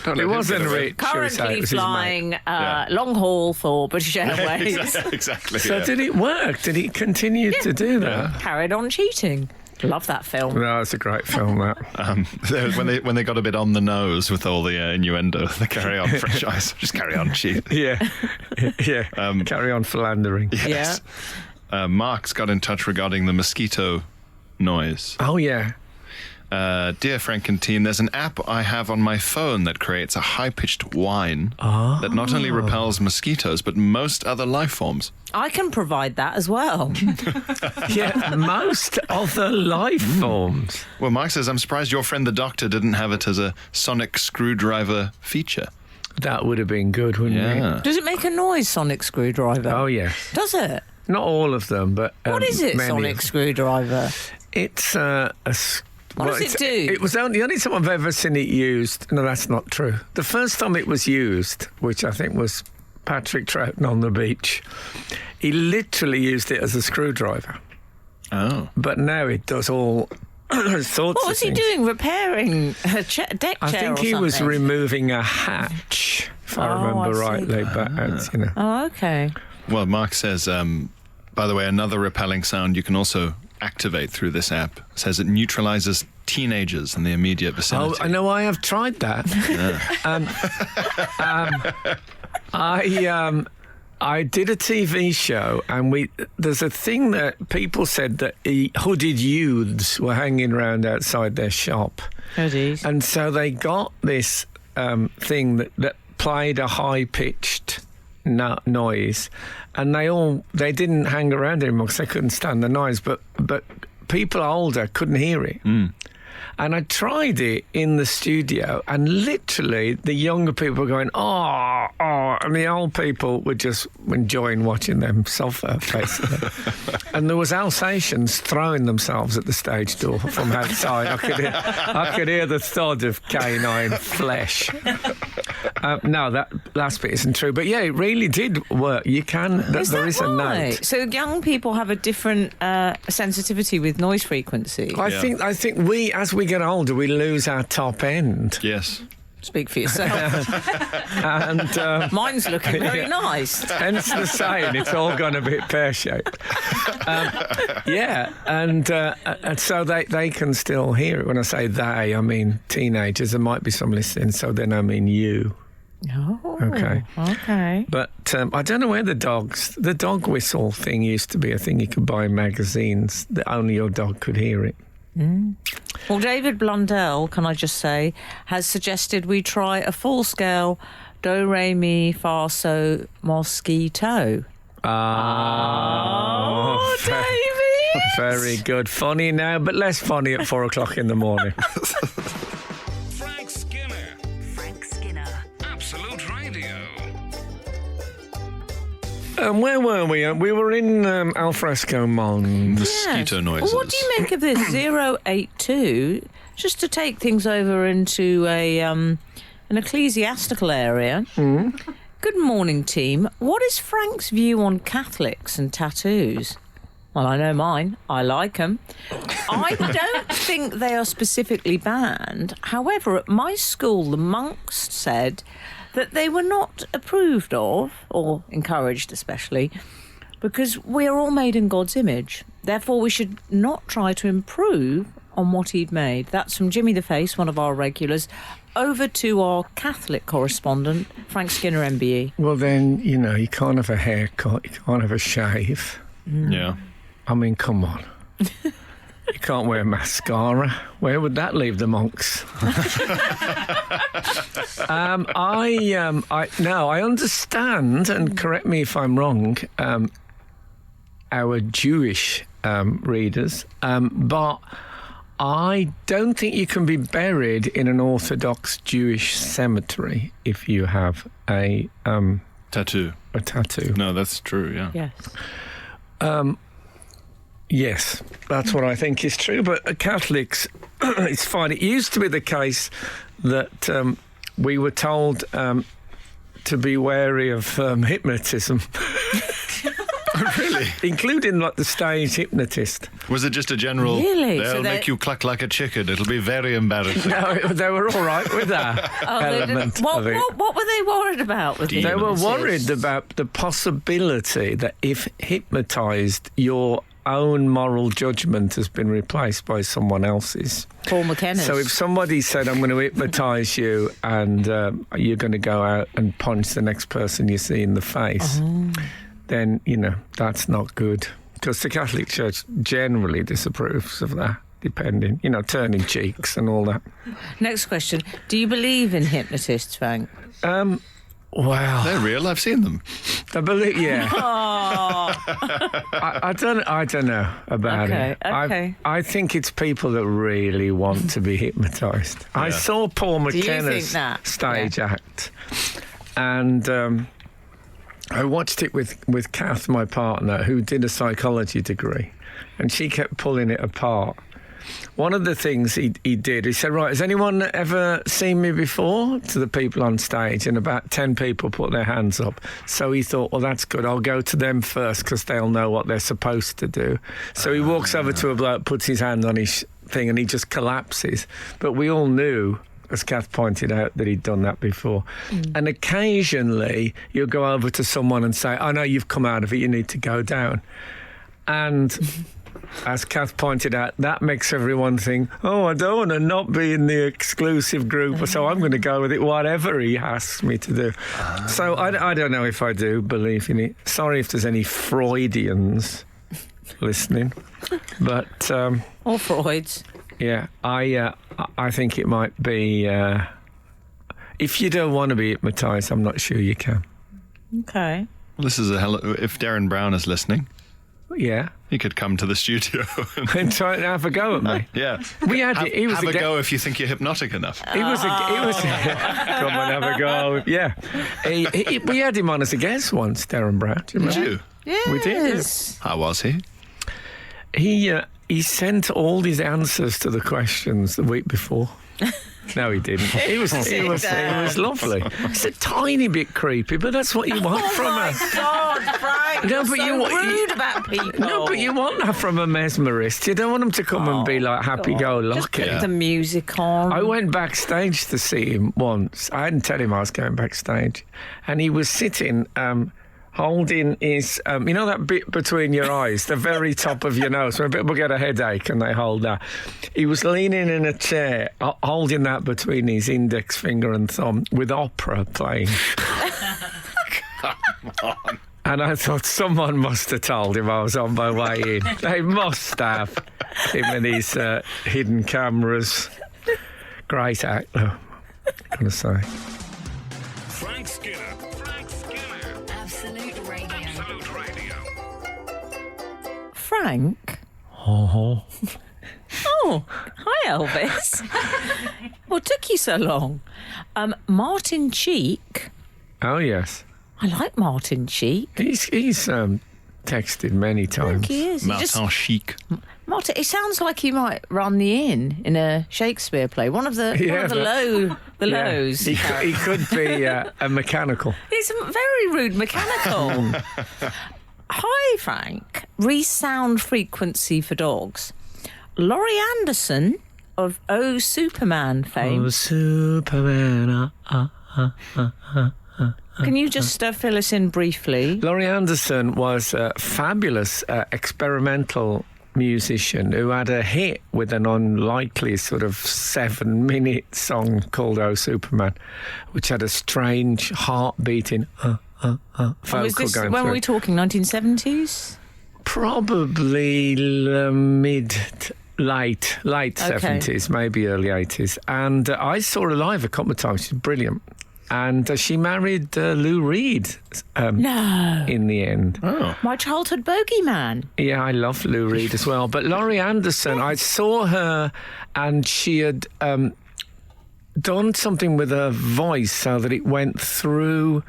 Speaker 5: Don't let
Speaker 3: It
Speaker 5: him
Speaker 3: wasn't
Speaker 5: get away.
Speaker 3: Rich. Should we say it
Speaker 4: Currently
Speaker 3: was his mate?
Speaker 4: flying
Speaker 5: Yeah.
Speaker 4: long haul for British Airways.
Speaker 5: Exactly.
Speaker 3: So
Speaker 5: yeah.
Speaker 3: did it work? Did he continue to do that?
Speaker 4: Carried on cheating. Love that film.
Speaker 3: No, it's a great film, that.
Speaker 5: when they got a bit on the nose with all the innuendo, the Carry On franchise, just carry on, cheat.
Speaker 3: Yeah. Yeah. Carry on philandering.
Speaker 5: Yes. Mark's got in touch regarding the mosquito noise.
Speaker 3: Oh, yeah.
Speaker 5: Dear Frank and team, there's an app I have on my phone that creates a high-pitched whine that not only repels mosquitoes, but most other life forms.
Speaker 4: I can provide that as well.
Speaker 3: Yeah, most other life forms.
Speaker 5: Well, Mark says, I'm surprised your friend the doctor didn't have it as a sonic screwdriver feature.
Speaker 3: That would have been good, wouldn't it?
Speaker 4: Does it make a noise, sonic screwdriver?
Speaker 3: Oh, yeah.
Speaker 4: Does it?
Speaker 3: Not all of them, but
Speaker 4: What is it,
Speaker 3: many
Speaker 4: sonic
Speaker 3: of them.
Speaker 4: screwdriver?
Speaker 3: It's
Speaker 4: What does it do?
Speaker 3: It was the only time I've ever seen it used. No, that's not true. The first time it was used, which I think was Patrick Troughton on the beach, he literally used it as a screwdriver.
Speaker 5: Oh.
Speaker 3: But now it does all sorts
Speaker 4: What was
Speaker 3: of
Speaker 4: he
Speaker 3: things.
Speaker 4: doing? Repairing a deck chair
Speaker 3: I think
Speaker 4: or
Speaker 3: he was
Speaker 4: something?
Speaker 3: removing a hatch if I remember
Speaker 4: see.
Speaker 3: rightly. But it's, you know.
Speaker 4: Oh, okay.
Speaker 5: Well, Mark says, by the way, another repelling sound you can also activate through this app says it neutralizes teenagers in the immediate vicinity.
Speaker 3: Oh, I know. I have tried that. I did a TV show, and there's a thing that people said that hooded youths were hanging around outside their shop.
Speaker 4: Hoodies.
Speaker 3: And so they got this thing that played a high-pitched noise, and they didn't hang around anymore because they couldn't stand the noise, but people older couldn't hear it. And I tried it in the studio, and literally the younger people were going, oh, and the old people were just enjoying watching them suffer, basically. And there was Alsatians throwing themselves at the stage door from outside. I could hear the thud of canine flesh. No, that last bit isn't true. But yeah, it really did work. You can, there is a note.
Speaker 4: So young people have a different sensitivity with noise frequency.
Speaker 3: I think we, as we get older, we lose our top end.
Speaker 5: Yes.
Speaker 4: Speak for yourself.
Speaker 3: And
Speaker 4: Mine's looking very nice.
Speaker 3: hence the saying, it's all gone a bit pear-shaped. And so they can still hear it. When I say they, I mean teenagers. There might be some listening, so then I mean you.
Speaker 4: Oh,
Speaker 3: okay. But I don't know where the dog whistle thing used to be a thing you could buy in magazines that only your dog could hear it.
Speaker 4: Well, David Blundell, can I just say, has suggested we try a full-scale do, re, mi, fa, so, mosquito.
Speaker 3: Oh,
Speaker 4: David!
Speaker 3: Very good. Funny now, but less funny at 4 o'clock in the morning.
Speaker 1: Frank Skinner.
Speaker 2: Frank Skinner.
Speaker 1: Absolute Radio.
Speaker 3: Where were we? We were in Alfresco Mons.
Speaker 5: Mosquito noises.
Speaker 4: Well, what do you make of this 082? Just to take things over into an ecclesiastical area. Good morning, team. What is Frank's view on Catholics and tattoos? Well, I know mine. I like them. I don't think they are specifically banned. However, at my school, the monks said that they were not approved of, or encouraged especially, because we are all made in God's image. Therefore, we should not try to improve on what he'd made. That's from Jimmy the Face, one of our regulars. Over to our Catholic correspondent, Frank Skinner, MBE.
Speaker 3: Well, then, you can't have a haircut, you can't have a shave.
Speaker 5: Yeah.
Speaker 3: I mean, come on. You can't wear mascara. Where would that leave the monks? I understand, and correct me if I'm wrong, our Jewish readers, but I don't think you can be buried in an Orthodox Jewish cemetery if you have a
Speaker 5: Tattoo.
Speaker 3: tattoo.
Speaker 5: No, that's true, yeah.
Speaker 4: Yes.
Speaker 3: Yes, that's what I think is true. But Catholics, it's fine. It used to be the case that we were told to be wary of hypnotism.
Speaker 5: Really?
Speaker 3: Including like the stage hypnotist.
Speaker 5: Was it just a general,
Speaker 4: Really?
Speaker 5: they'll
Speaker 4: So
Speaker 5: make you cluck like a chicken, it'll be very embarrassing.
Speaker 3: No, they were all right with that element of it.
Speaker 4: What were they worried about with the
Speaker 3: They were
Speaker 4: hypnosis?
Speaker 3: worried about the possibility that if hypnotised, your own moral judgment has been replaced by someone else's.
Speaker 4: Paul McKenna's.
Speaker 3: So if somebody said, I'm going to hypnotise you and you're going to go out and punch the next person you see in the face, then, that's not good. Because the Catholic Church generally disapproves of that, depending, turning cheeks and all that.
Speaker 4: Next question. Do you believe in hypnotists, Frank?
Speaker 3: Well,
Speaker 5: They're real, I've seen them.
Speaker 3: I believe, yeah.
Speaker 4: Oh.
Speaker 3: I don't know about it.
Speaker 4: Okay.
Speaker 3: I think it's people that really want to be hypnotised. I saw Paul
Speaker 4: you think
Speaker 3: McKenna's
Speaker 4: that?
Speaker 3: stage act, and I watched it with Kath, my partner, who did a psychology degree, and she kept pulling it apart. One of the things he did, he said, right, has anyone ever seen me before? To the people on stage, and about 10 people put their hands up. So he thought, well, that's good. I'll go to them first because they'll know what they're supposed to do. So he walks over to a bloke, puts his hand on his thing, and he just collapses. But we all knew as Kath pointed out, that he'd done that before. And occasionally you'll go over to someone and say, "I know you've come out of it, you need to go down." And as Kath pointed out, that makes everyone think, "Oh, I don't want to not be in the exclusive group, so I'm going to go with it, whatever he asks me to do." So I don't know if I do believe in it. Sorry if there's any Freudians listening, but
Speaker 4: Or Freud's.
Speaker 3: yeah, I think it might be. If you don't want to be hypnotised, I'm not sure you can.
Speaker 4: Okay.
Speaker 5: Well, this is if Darren Brown is listening,
Speaker 3: Yeah,
Speaker 5: he could come to the studio.
Speaker 3: and try and have a go at me.
Speaker 5: Yeah.
Speaker 3: We had he was
Speaker 5: have a
Speaker 3: ga-
Speaker 5: go if you think you're hypnotic enough.
Speaker 3: He was come and have a go. Yeah, we had him on as a guest once, Darren Brown. Do you
Speaker 5: Did
Speaker 3: remember?
Speaker 5: you?
Speaker 4: Yes.
Speaker 3: We did.
Speaker 5: How was he?
Speaker 3: He sent all his answers to the questions the week before. No, he didn't. He was lovely. It's a tiny bit creepy, but that's what you want from
Speaker 4: my
Speaker 3: her.
Speaker 4: God, Frank!
Speaker 3: No,
Speaker 4: you're
Speaker 3: but
Speaker 4: so
Speaker 3: you-
Speaker 4: rude about people.
Speaker 3: No, but you want that from a mesmerist. You don't want him to come and be like
Speaker 4: Just
Speaker 3: happy-go-lucky.
Speaker 4: put the music on.
Speaker 3: I went backstage to see him once. I hadn't told him I was going backstage. And he was sitting holding his, you know that bit between your eyes, the very top of your nose, when people get a headache and they hold that. He was leaning in a chair, holding that between his index finger and thumb, with opera playing.
Speaker 5: Come on.
Speaker 3: And I thought someone must have told him I was on my way in. They must have. Him and his hidden cameras. Great actor, I'm going to say.
Speaker 1: Frank Skinner.
Speaker 2: Absolute Radio.
Speaker 1: Absolute Radio.
Speaker 4: Frank?
Speaker 3: Oh.
Speaker 4: Oh, hi, Elvis. What took you so long? Martin Cheek.
Speaker 3: Oh, yes.
Speaker 4: I like Martin Cheek.
Speaker 3: He's texted many
Speaker 4: I
Speaker 3: times.
Speaker 4: think he is. He
Speaker 5: Martin Chic.
Speaker 4: Martin, it sounds like he might run the inn in a Shakespeare play. One of the lows.
Speaker 3: He could be a mechanical.
Speaker 4: He's very rude mechanical. Hi, Frank. Resound frequency for dogs. Laurie Anderson of Oh Superman fame.
Speaker 3: Oh, Superman.
Speaker 4: Can you just fill us in briefly?
Speaker 3: Laurie Anderson was a fabulous experimental musician who had a hit with an unlikely sort of 7-minute song called Oh Superman, which had a strange heart-beating vocal
Speaker 4: Was this,
Speaker 3: going
Speaker 4: when
Speaker 3: through.
Speaker 4: were we talking, 1970s?
Speaker 3: Probably late 70s, maybe early 80s. And I saw her live a couple of times. She's brilliant. And she married Lou Reed
Speaker 4: No.
Speaker 3: in the end.
Speaker 5: Oh.
Speaker 4: My childhood bogeyman.
Speaker 3: Yeah, I love Lou Reed as well. But Laurie Anderson, I saw her and she had done something with her voice so that it went through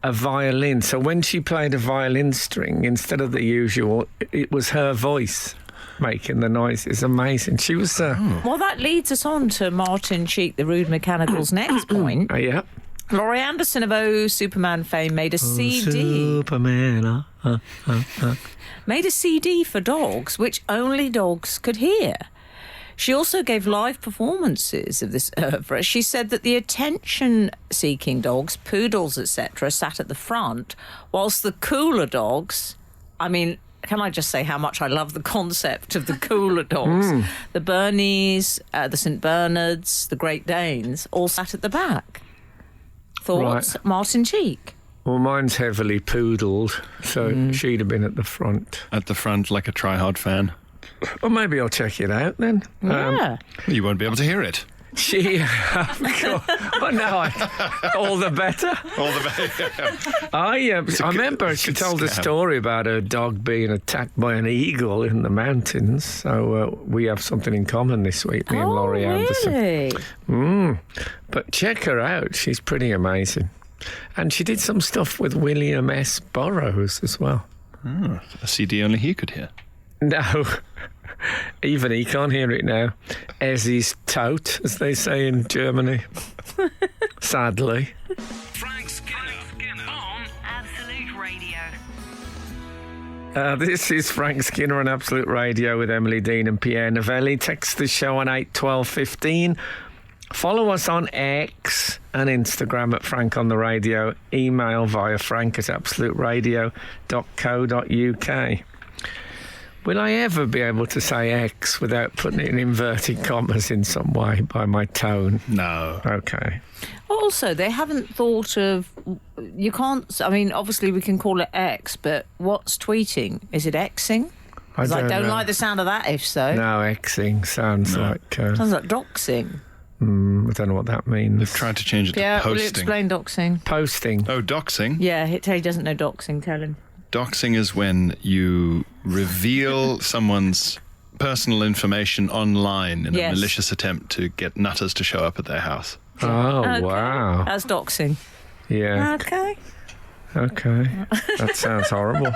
Speaker 3: a violin. So when she played a violin string, instead of the usual, it was her voice making the noise. It's amazing. She was...
Speaker 4: Well, that leads us on to Martin Cheek, the rude mechanical's next point.
Speaker 3: yeah.
Speaker 4: Laurie Anderson of Oh Superman fame made a CD.
Speaker 3: Superman.
Speaker 4: Made a CD for dogs, which only dogs could hear. She also gave live performances of this oeuvre. She said that the attention-seeking dogs, poodles, etc., sat at the front, whilst the cooler dogs, I mean, can I just say how much I love the concept of the cooler dogs? The Berneys, the St. Bernards, the Great Danes, all sat at the back. Thoughts?
Speaker 3: Right.
Speaker 4: Martin Cheek.
Speaker 3: Well, mine's heavily poodled, so she'd have been at the front.
Speaker 5: At the front, like a try-hard fan.
Speaker 3: Well, maybe I'll check it out then.
Speaker 4: Yeah.
Speaker 5: You won't be able to hear it.
Speaker 3: She, well, no, all the better.
Speaker 5: All the
Speaker 3: I remember she told a story about her dog being attacked by an eagle in the mountains. So we have something in common this week, me and Laurie Anderson.
Speaker 4: Really?
Speaker 3: But check her out; she's pretty amazing. And she did some stuff with William S. Burroughs as well.
Speaker 5: a CD only he could hear.
Speaker 3: No, even he can't hear it now. Es ist tot, as they say in Germany. Sadly.
Speaker 1: Frank Skinner on
Speaker 2: Absolute Radio.
Speaker 3: This is Frank Skinner on Absolute Radio with Emily Dean and Pierre Novelli. Text the show on 8 12 15. Follow us on X and Instagram at Frank on the Radio. Email via frank@absoluteradio.co.uk. Will I ever be able to say X without putting it in inverted commas in some way by my tone?
Speaker 5: No.
Speaker 3: Okay.
Speaker 4: Also, they haven't thought of. You can't. I mean, obviously, we can call it X, but what's tweeting? Is it Xing?
Speaker 3: I
Speaker 4: 'Cause I don't
Speaker 3: know.
Speaker 4: like the sound of that. If so,
Speaker 3: No, Xing sounds like...
Speaker 4: sounds like doxing.
Speaker 3: I don't know what that means.
Speaker 5: They've tried to change it
Speaker 4: Yeah,
Speaker 5: to
Speaker 4: will you
Speaker 5: posting.
Speaker 4: explain doxing?
Speaker 3: Posting.
Speaker 5: Oh, doxing?
Speaker 4: Yeah, he doesn't know doxing. Tell him.
Speaker 5: Doxing is when you reveal someone's personal information online in a
Speaker 4: Yes.
Speaker 5: malicious attempt to get nutters to show up at their house.
Speaker 3: Oh,
Speaker 4: Okay.
Speaker 3: wow.
Speaker 4: That's doxing.
Speaker 3: Yeah.
Speaker 4: Okay.
Speaker 3: Okay. That sounds horrible.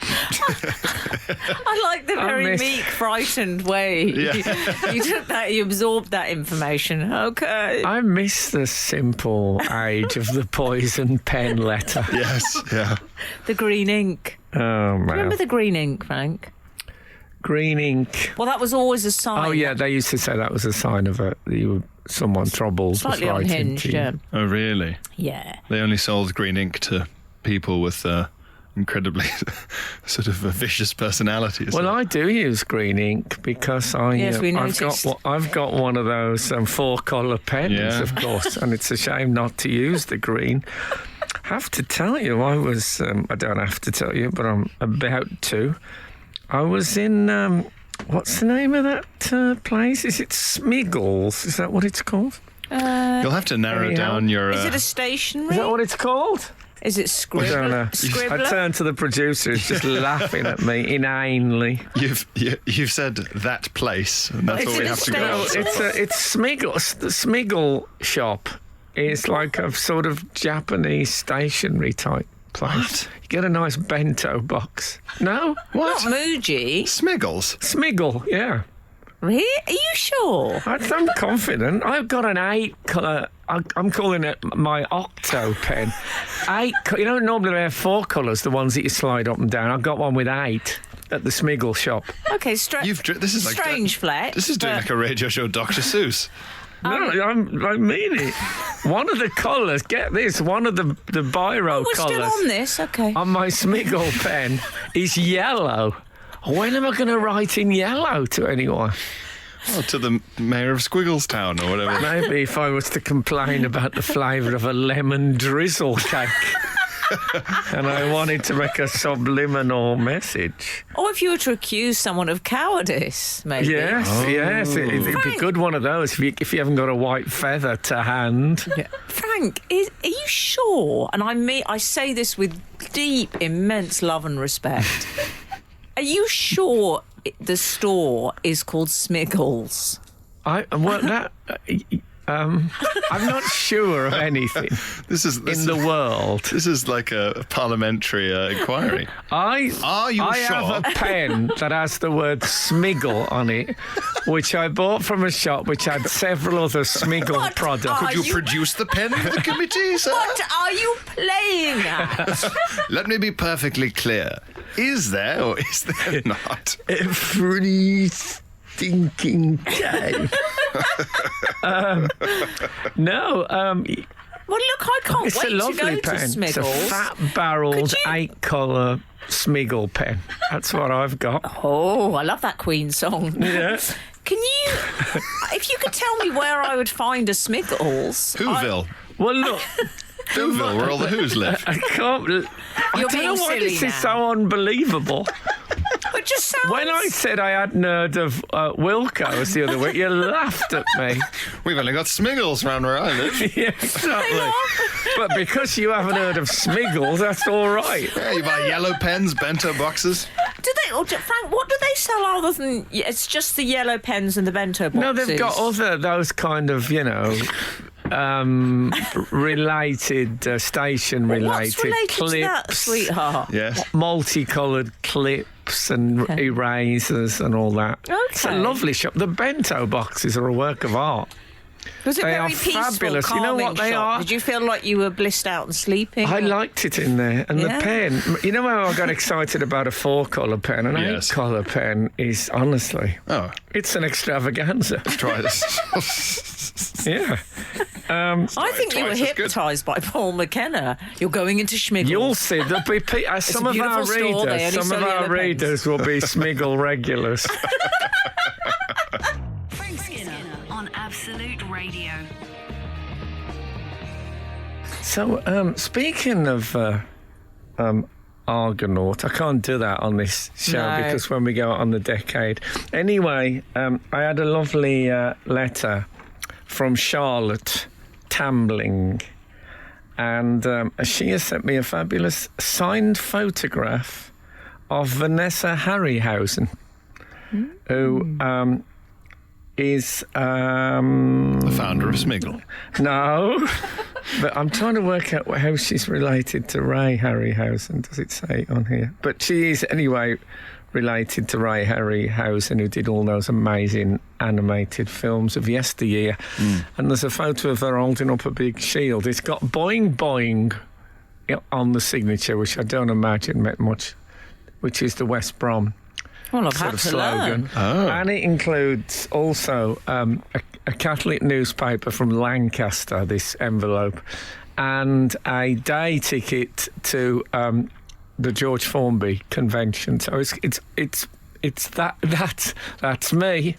Speaker 4: I like the very
Speaker 3: miss-
Speaker 4: meek, frightened way.
Speaker 5: Yeah.
Speaker 4: You took that, you absorbed that information. Okay.
Speaker 3: I miss the simple age of the poison pen letter.
Speaker 5: Yes, yeah.
Speaker 4: The green ink.
Speaker 3: Oh, man.
Speaker 4: Remember the green ink, Frank?
Speaker 3: Green ink.
Speaker 4: Well, that was always a sign.
Speaker 3: Oh, yeah, they used to say that was a sign of someone troubled.
Speaker 4: Slightly
Speaker 3: was writing
Speaker 4: unhinged,
Speaker 3: to you.
Speaker 4: yeah.
Speaker 5: Oh, really?
Speaker 4: Yeah.
Speaker 5: They only sold green ink to people with incredibly sort of vicious personalities.
Speaker 3: Well, I do use green ink because
Speaker 4: Yes, we
Speaker 3: I've
Speaker 4: noticed.
Speaker 3: I've got one of those 4-colour pens,
Speaker 5: Yeah.
Speaker 3: of course, and it's a shame not to use the green. Have to tell you, I was. I don't have to tell you, but I'm about to. I was in. What's the name of that place? Is it Smiggles? Is that what it's called?
Speaker 5: You'll have to narrow
Speaker 3: Anyhow.
Speaker 5: down your...
Speaker 4: Is it a stationery?
Speaker 3: Is that what it's called?
Speaker 4: Is it
Speaker 3: I don't know.
Speaker 4: Scribbler?
Speaker 3: I turned to the producer, who's just laughing at me inanely.
Speaker 5: You've said that place, and that's
Speaker 4: Is
Speaker 5: all
Speaker 4: it
Speaker 5: we
Speaker 4: a
Speaker 5: have to go
Speaker 3: No,
Speaker 5: on.
Speaker 3: it's Smiggles. The Smiggle shop is like a sort of Japanese stationery type place.
Speaker 5: What?
Speaker 3: You get a nice bento box. No?
Speaker 4: Not Muji.
Speaker 5: Smiggles.
Speaker 3: Smiggle, yeah.
Speaker 4: Really? Are you sure?
Speaker 3: I'm confident. I've got an 8-colour. I'm calling it my octo pen. You don't normally have 4 colours, the ones that you slide up and down. I've got one with 8 at the Smiggle shop.
Speaker 4: Okay,
Speaker 5: This is like
Speaker 4: strange flex.
Speaker 5: This is doing
Speaker 4: but-
Speaker 5: like a radio show, Dr. Seuss.
Speaker 3: No, I mean it. One of the colours, get this, one of the biro
Speaker 4: We're
Speaker 3: colours
Speaker 4: still on this, okay.
Speaker 3: on my Smiggle pen is yellow. When am I going to write in yellow to anyone?
Speaker 5: Oh, to the mayor of Squigglestown or whatever.
Speaker 3: Maybe if I was to complain about the flavour of a lemon drizzle cake and I wanted to make a subliminal message.
Speaker 4: Or if you were to accuse someone of cowardice, maybe.
Speaker 3: Yes, yes, it'd be
Speaker 4: Frank.
Speaker 3: good one of those if you haven't got a white feather to hand.
Speaker 4: Yeah. Frank, are you sure? And I say this with deep, immense love and respect. Are you sure the store is called Smiggles?
Speaker 3: I'm not sure of anything
Speaker 5: This is
Speaker 3: in the world.
Speaker 5: This is like a parliamentary inquiry.
Speaker 3: Are you
Speaker 5: sure?
Speaker 3: have a pen that has the word Smiggle on it, which I bought from a shop which had several other Smiggle
Speaker 4: What
Speaker 3: products.
Speaker 4: are
Speaker 5: Could you produce the pen for the committee, sir?
Speaker 4: What are you playing at?
Speaker 5: Let me be perfectly clear. Is there or is there not?
Speaker 3: Every stinking day. No,
Speaker 4: Well, look, I can't
Speaker 3: it's
Speaker 4: wait
Speaker 3: a
Speaker 4: to
Speaker 3: lovely
Speaker 4: go to
Speaker 3: pen. It's a
Speaker 4: Smiggles.
Speaker 3: fat-barreled,
Speaker 4: Could you-
Speaker 3: 8-colour Smiggle pen. That's what I've got.
Speaker 4: Oh, I love that Queen song.
Speaker 3: Yeah.
Speaker 4: Can you, if you could tell me where I would find a Smiggles?
Speaker 5: Whoville.
Speaker 3: Well, look,
Speaker 5: Whoville, where all the Who's live.
Speaker 3: I can't. I
Speaker 4: You're
Speaker 3: don't know
Speaker 4: being
Speaker 3: why
Speaker 4: silly
Speaker 3: this
Speaker 4: now.
Speaker 3: is so unbelievable.
Speaker 4: It just sounds...
Speaker 3: When I said I hadn't heard of Wilco's the other week, you laughed at me.
Speaker 5: We've only got Smiggles round where I live.
Speaker 3: Yeah, exactly. But because you haven't heard of Smiggles, that's all right.
Speaker 5: Yeah, you buy yellow pens, bento boxes.
Speaker 4: Frank, what do they sell other than... It's just the yellow pens and the bento boxes.
Speaker 3: No, they've got those kind of, related, station-related
Speaker 4: What's related
Speaker 3: clips.
Speaker 4: to that, sweetheart?
Speaker 5: Yes.
Speaker 3: Multicoloured clips and erasers and all that. It's a
Speaker 4: Okay.
Speaker 3: lovely shop. The bento boxes are a work of art.
Speaker 4: Was it
Speaker 3: They
Speaker 4: very
Speaker 3: are
Speaker 4: peaceful,
Speaker 3: fabulous. You know
Speaker 4: calming
Speaker 3: what they
Speaker 4: shot?
Speaker 3: are?
Speaker 4: Did you feel like you were blissed out and sleeping?
Speaker 3: I liked it in there. And
Speaker 4: Yeah.
Speaker 3: the pen, you know how I got excited about a 4-colour pen? An
Speaker 5: Yes.
Speaker 3: 8-colour pen is, honestly,
Speaker 5: Oh,
Speaker 3: it's an extravaganza.
Speaker 5: try this.
Speaker 3: Yeah.
Speaker 4: I think you were
Speaker 5: Twice as good.
Speaker 4: hypnotised by Paul McKenna. You're going into Schmiggle.
Speaker 3: You'll see. There'll be some
Speaker 4: a
Speaker 3: of our
Speaker 4: beautiful store, they
Speaker 3: readers.
Speaker 4: only
Speaker 3: Some
Speaker 4: sell
Speaker 3: of our
Speaker 4: yellow pens.
Speaker 3: readers will be Smiggle regulars.
Speaker 2: Frank Skinner on Absolute Radio.
Speaker 3: So, speaking of Argonaut, I can't do that on this show
Speaker 4: No.
Speaker 3: because when we go on the decade. Anyway, I had a lovely letter from Charlotte Tambling, and she has sent me a fabulous signed photograph of Vanessa Harryhausen, who is
Speaker 5: The founder of Smiggle.
Speaker 3: no, but I'm trying to work out how she's related to Ray Harryhausen. Does it say on here? But she is anyway related to Ray Harryhausen, who did all those amazing animated films of yesteryear. And there's a photo of her holding up a big shield. It's got Boing Boing on the signature, which I don't imagine meant much, which is the West Brom
Speaker 4: Well, I've
Speaker 3: sort
Speaker 4: had
Speaker 3: of
Speaker 4: to
Speaker 3: slogan.
Speaker 4: learn.
Speaker 5: Oh.
Speaker 3: And it includes also a Catholic newspaper from Lancaster, this envelope, and a day ticket to the George Formby convention. So it's that's me.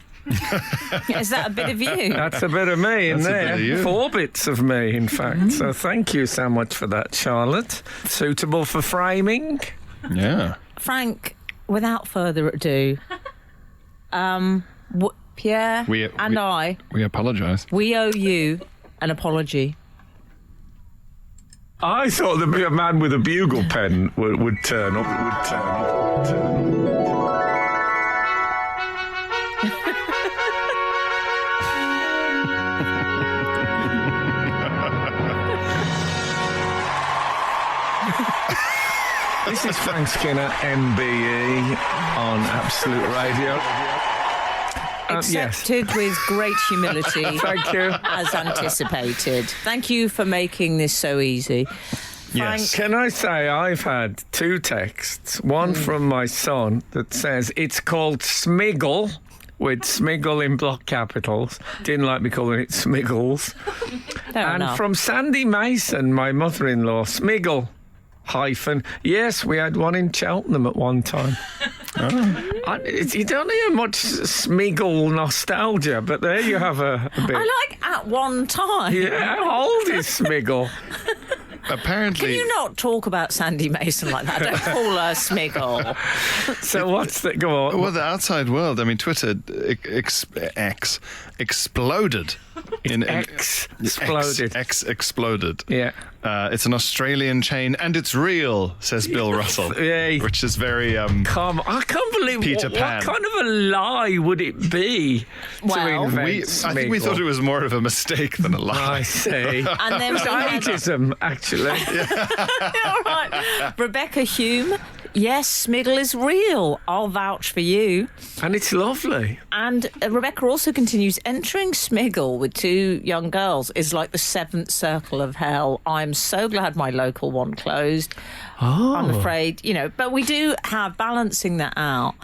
Speaker 4: Is that a bit of you?
Speaker 3: That's a bit of me in
Speaker 5: That's a
Speaker 3: there.
Speaker 5: bit of you.
Speaker 3: 4 bits of me, in fact. So thank you so much for that, Charlotte. Suitable for framing.
Speaker 5: Yeah.
Speaker 4: Frank, without further ado, Pierre
Speaker 5: We apologise.
Speaker 4: we owe you an apology.
Speaker 3: I thought there'd be a man with a bugle pen would turn up. This is Frank Skinner, MBE, on Absolute Radio. Yes.
Speaker 4: Accepted with great humility.
Speaker 3: Thank you.
Speaker 4: As anticipated. Thank you for making this so easy.
Speaker 5: Yes.
Speaker 3: Can I say I've had 2 texts, one from my son that says it's called Smiggle, with Smiggle in block capitals. Didn't like me calling it Smiggles.
Speaker 4: Fair
Speaker 3: And
Speaker 4: enough.
Speaker 3: from Sandy Mason, my mother-in-law, Smiggle hyphen. Yes, we had one in Cheltenham at one time. You don't hear much Smiggle nostalgia, but there you have a bit.
Speaker 4: I like at one time.
Speaker 3: Yeah, how old is Smiggle?
Speaker 5: Apparently,
Speaker 4: Can you not talk about Sandy Mason like that? Don't call her Smiggle.
Speaker 3: So what's that? Go on.
Speaker 5: well, the outside world, I mean, Twitter X exploded.
Speaker 3: Exploded.
Speaker 5: X exploded.
Speaker 3: Yeah.
Speaker 5: It's an Australian chain, and it's real, says Bill Russell,
Speaker 3: Yeah.
Speaker 5: which is very
Speaker 3: I can't believe
Speaker 5: Peter
Speaker 3: what
Speaker 5: Pan.
Speaker 3: kind of a lie would it be
Speaker 4: Well,
Speaker 3: to invent
Speaker 5: I think we thought it was more of a mistake than a lie.
Speaker 3: I see.
Speaker 4: And then we had,
Speaker 3: Ageism, actually.
Speaker 4: all right, Rebecca Hume. Yes, Smiggle is real. I'll vouch for you.
Speaker 3: And it's lovely.
Speaker 4: And Rebecca also continues, entering Smiggle with 2 young girls is like the 7th circle of hell. I'm so glad my local one closed. I'm afraid, but we do have, balancing that out,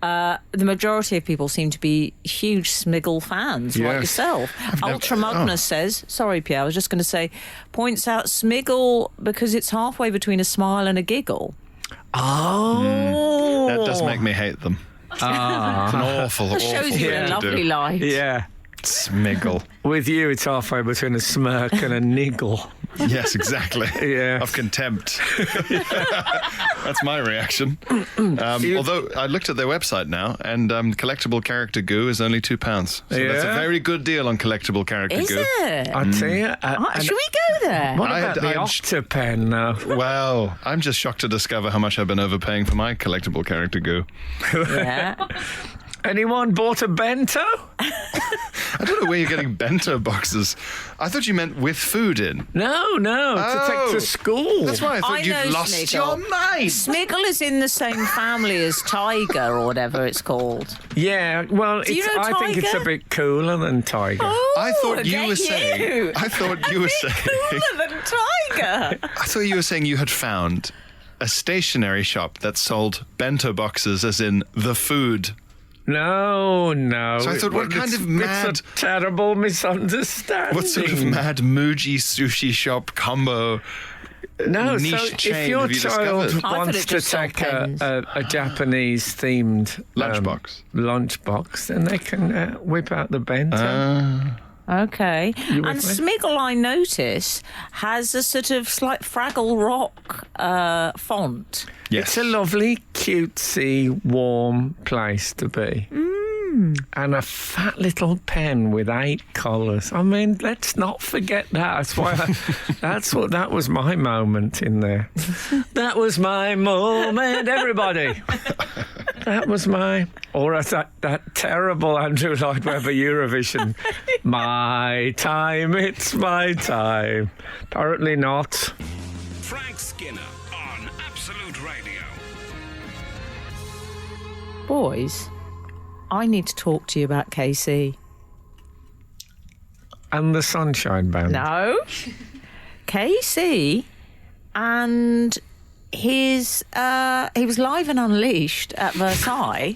Speaker 4: the majority of people seem to be huge Smiggle fans, like
Speaker 3: Yes.
Speaker 4: yourself. Ultra Magnus says, sorry, Pierre, I was just going to say, points out Smiggle because it's halfway between a smile and a giggle.
Speaker 3: Oh.
Speaker 5: That does make me hate them. It's an awful,
Speaker 4: That shows
Speaker 5: awful
Speaker 4: you
Speaker 5: thing
Speaker 4: in a
Speaker 5: to
Speaker 4: lovely
Speaker 5: do.
Speaker 4: light.
Speaker 3: Yeah.
Speaker 5: Smiggle.
Speaker 3: With you, it's halfway between a smirk and a niggle.
Speaker 5: Yes, exactly.
Speaker 3: Yeah.
Speaker 5: Of contempt. That's my reaction. Although I looked at their website now, and collectible character goo is only £2. So that's a
Speaker 3: Yeah?
Speaker 5: very good deal on collectible character
Speaker 4: Is
Speaker 5: goo.
Speaker 4: it?
Speaker 3: I tell you.
Speaker 4: Should we go there?
Speaker 3: What about the Octopen now?
Speaker 5: Well, I'm just shocked to discover how much I've been overpaying for my collectible character goo.
Speaker 4: Yeah.
Speaker 3: Anyone bought a bento?
Speaker 5: I don't know where you're getting bento boxes. I thought you meant with food in.
Speaker 3: No, to take to school.
Speaker 5: That's why I thought
Speaker 4: I
Speaker 5: you'd
Speaker 4: know
Speaker 5: lost
Speaker 4: Smiggle.
Speaker 5: your mind.
Speaker 4: Smiggle is in the same family as Tiger or whatever it's called.
Speaker 3: Yeah, well,
Speaker 4: you know
Speaker 3: I think it's a
Speaker 4: Tiger?
Speaker 3: bit cooler than Tiger.
Speaker 5: I thought you
Speaker 4: get
Speaker 5: were saying. I thought you were saying.
Speaker 4: Cooler than Tiger.
Speaker 5: I thought you were saying you had found a stationery shop that sold bento boxes, as in the food.
Speaker 3: No.
Speaker 5: So I thought, what kind of mad-
Speaker 3: It's a terrible misunderstanding.
Speaker 5: What sort of mad Muji sushi shop combo?
Speaker 3: No,
Speaker 5: niche
Speaker 3: so
Speaker 5: chain
Speaker 3: if your
Speaker 5: have you
Speaker 3: child
Speaker 5: discovered?
Speaker 4: I thought
Speaker 3: wants
Speaker 4: it
Speaker 3: to
Speaker 4: just sold
Speaker 3: take
Speaker 4: pens.
Speaker 3: a Japanese-themed lunchbox, then they can whip out the bento.
Speaker 4: Okay.
Speaker 3: You
Speaker 4: And
Speaker 3: with me?
Speaker 4: Smiggle, I notice, has a sort of slight Fraggle Rock font.
Speaker 5: Yes.
Speaker 3: It's a lovely, cutesy, warm place to be. And a fat little pen with 8 colours. I mean, let's not forget that. That's why. That was my moment in there. That was my moment, everybody. That was my. Or that terrible Andrew Lloyd Webber Eurovision. My time, it's my time. Apparently not.
Speaker 1: Frank Skinner on Absolute Radio.
Speaker 4: Boys, I need to talk to you about KC.
Speaker 3: And the Sunshine Band.
Speaker 4: No. KC and his he was live and unleashed at Versailles.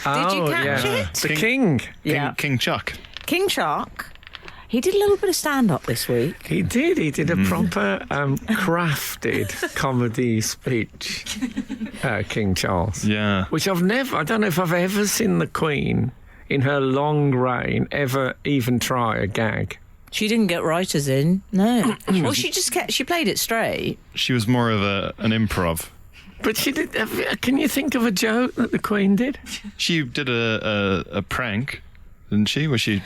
Speaker 4: Did you catch it?
Speaker 3: The King.
Speaker 4: Yeah.
Speaker 5: King Chuck.
Speaker 4: King Shark. He did a little bit of stand-up this week.
Speaker 3: He did. He did a proper crafted comedy speech, King Charles.
Speaker 5: Yeah.
Speaker 3: Which I don't know if I've ever seen the Queen in her long reign ever even try a gag.
Speaker 4: She didn't get writers in, no. Well, she played it straight.
Speaker 5: She was more of an improv.
Speaker 3: But she did. Can you think of a joke that the Queen did?
Speaker 5: She did a prank, didn't she? Where she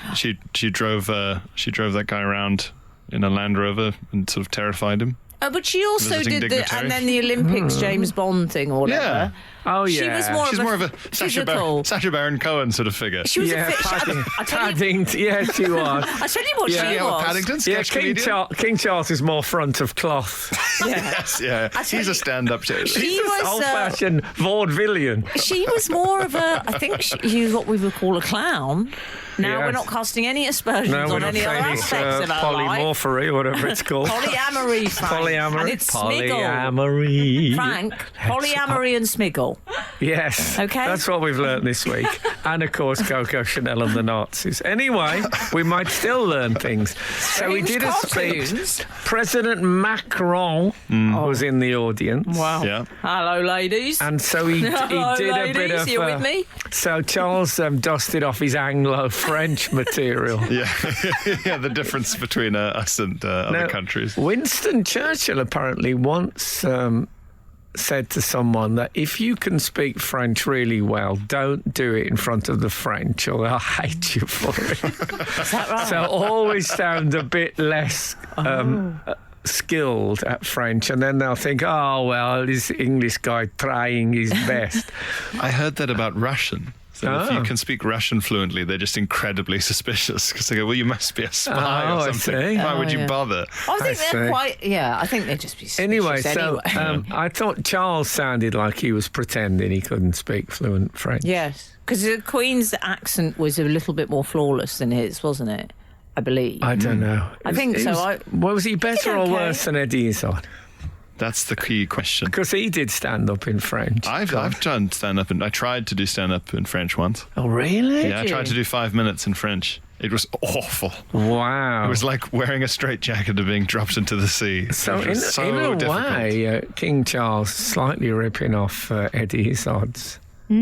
Speaker 5: drove that guy around in a Land Rover and sort of terrified him.
Speaker 4: But she also
Speaker 5: Visiting
Speaker 4: did
Speaker 5: dignitaries.
Speaker 4: and then the Olympics James Bond thing or whatever.
Speaker 5: Yeah.
Speaker 3: Oh
Speaker 4: She
Speaker 3: yeah.
Speaker 4: was
Speaker 5: She's more of a
Speaker 4: physical.
Speaker 5: Sacha Baron Cohen sort of figure.
Speaker 4: She was
Speaker 3: Yeah,
Speaker 4: a fit. I tell you,
Speaker 3: Paddington. Yes, she was.
Speaker 4: I tell you what she
Speaker 5: Danielle
Speaker 4: was.
Speaker 5: Paddington,
Speaker 3: Yeah,
Speaker 5: sketch comedian.
Speaker 3: King Charles is more front of cloth.
Speaker 5: Yes, yeah.
Speaker 4: I tell
Speaker 5: He's
Speaker 4: you-
Speaker 5: a stand-up.
Speaker 4: She was.
Speaker 3: Old-fashioned vaudevillian.
Speaker 4: She was more of a. I think she was what we would call a clown. Now
Speaker 3: Yes.
Speaker 4: we're not casting any aspersions
Speaker 3: No, we're
Speaker 4: on
Speaker 3: not
Speaker 4: any other
Speaker 3: saying it's
Speaker 4: aspects of our life.
Speaker 3: polymorphy, whatever it's called.
Speaker 4: Polyamory, Frank.
Speaker 3: Polyamory.
Speaker 4: And it's Smiggle.
Speaker 3: Polyamory.
Speaker 4: Frank, polyamory and Smiggle.
Speaker 3: Yes.
Speaker 4: Okay.
Speaker 3: That's what we've learnt this week. And of course, Coco Chanel and the Nazis. Anyway, we might still learn things. So we did a
Speaker 4: Cartoons.
Speaker 3: speech. President Macron was in the audience.
Speaker 4: Wow.
Speaker 5: Yeah.
Speaker 4: Hello, ladies.
Speaker 3: And so he
Speaker 4: Hello,
Speaker 3: did a bit
Speaker 4: ladies.
Speaker 3: of.
Speaker 4: You with me?
Speaker 3: So Charles dusted off his Anglo-French material.
Speaker 5: Yeah, yeah. The difference between us and other
Speaker 3: Now,
Speaker 5: countries.
Speaker 3: Winston Churchill apparently once said to someone that if you can speak French really well, don't do it in front of the French or they'll hate you for it.
Speaker 4: Is that right?
Speaker 3: So always sound a bit less skilled at French, and then they'll think, oh, well, this English guy trying his best.
Speaker 5: I heard that about Russian. So if
Speaker 3: Oh.
Speaker 5: you can speak Russian fluently, they're just incredibly suspicious because they go, well, you must be a spy
Speaker 3: Oh, I
Speaker 5: or something.
Speaker 3: see.
Speaker 5: Why would you
Speaker 4: yeah.
Speaker 5: bother?
Speaker 4: I think
Speaker 3: I
Speaker 4: they're
Speaker 3: see.
Speaker 4: quite. Yeah, I think they'd just be.
Speaker 3: Anyway,
Speaker 4: suspicious
Speaker 3: so
Speaker 4: anyway.
Speaker 3: I thought Charles sounded like he was pretending he couldn't speak fluent French.
Speaker 4: Yes, because the Queen's accent was a little bit more flawless than his, wasn't it? I believe.
Speaker 3: I don't know.
Speaker 4: I think so.
Speaker 3: Was he better or
Speaker 4: okay.
Speaker 3: worse than Eddie Izzard?
Speaker 5: That's the key question.
Speaker 3: Because he did stand up in French.
Speaker 5: I've done stand-up, and I tried to do stand-up in French once.
Speaker 3: Oh, really?
Speaker 5: Yeah, I
Speaker 4: you?
Speaker 5: tried to do 5 minutes in French. It was awful.
Speaker 3: Wow.
Speaker 5: It was like wearing a straitjacket and being dropped into the sea.
Speaker 3: so
Speaker 5: It
Speaker 3: in,
Speaker 5: was so
Speaker 3: in a
Speaker 5: difficult.
Speaker 3: way, King Charles slightly ripping off Eddie Izzard's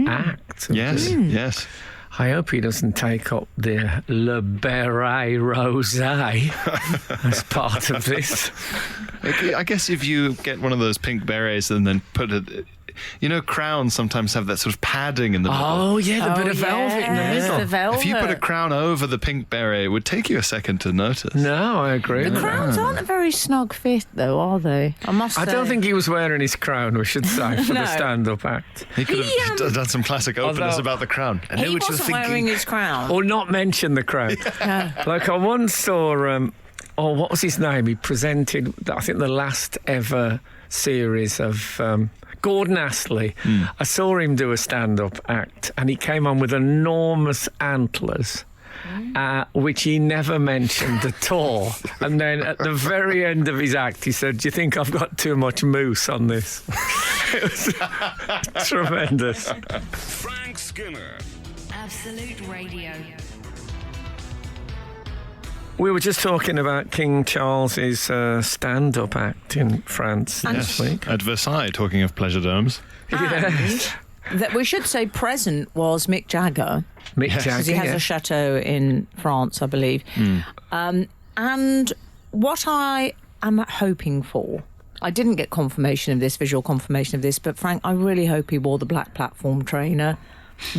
Speaker 3: act.
Speaker 5: Yes, yes.
Speaker 3: I hope he doesn't take up the Le Beret Rosé as part of this.
Speaker 5: I guess if you get one of those pink berets and then put it crowns sometimes have that sort of padding in the middle.
Speaker 3: Oh, yeah, the bit of velvet in the
Speaker 4: yes,
Speaker 3: middle.
Speaker 4: the velvet.
Speaker 5: If you put a crown over the pink beret, it would take you a second to notice.
Speaker 3: No, I agree.
Speaker 4: The
Speaker 3: with
Speaker 4: crowns
Speaker 3: that.
Speaker 4: aren't a very snug fit, though, are they? I must say.
Speaker 3: I don't think he was wearing his crown, we should say, for
Speaker 4: No.
Speaker 3: the stand-up act.
Speaker 5: He could have done some classic openers
Speaker 3: Although-
Speaker 5: about the crown. I
Speaker 4: he
Speaker 5: knew what you were
Speaker 4: wasn't wearing
Speaker 5: thinking.
Speaker 4: his crown.
Speaker 3: Or not mention the crown. Like I once saw, what was his name? He presented, I think, the last ever series of Gordon Astley. I saw him do a stand-up act, and he came on with enormous antlers. Which he never mentioned at all. And then at the very end of his act, he said, "Do you think I've got too much mousse on this?" It was tremendous.
Speaker 1: Frank Skinner.
Speaker 2: Absolute Radio.
Speaker 3: We were just talking about King Charles's stand-up act in France this week.
Speaker 5: At Versailles, talking of pleasure domes.
Speaker 3: Yes.
Speaker 4: That we should say present was Mick Jagger,
Speaker 3: Mick
Speaker 4: because
Speaker 3: Jagger.
Speaker 4: he has
Speaker 3: yeah.
Speaker 4: a chateau in France, I believe. And what I am hoping for, I didn't get visual confirmation of this, but Frank, I really hope he wore the black platform trainer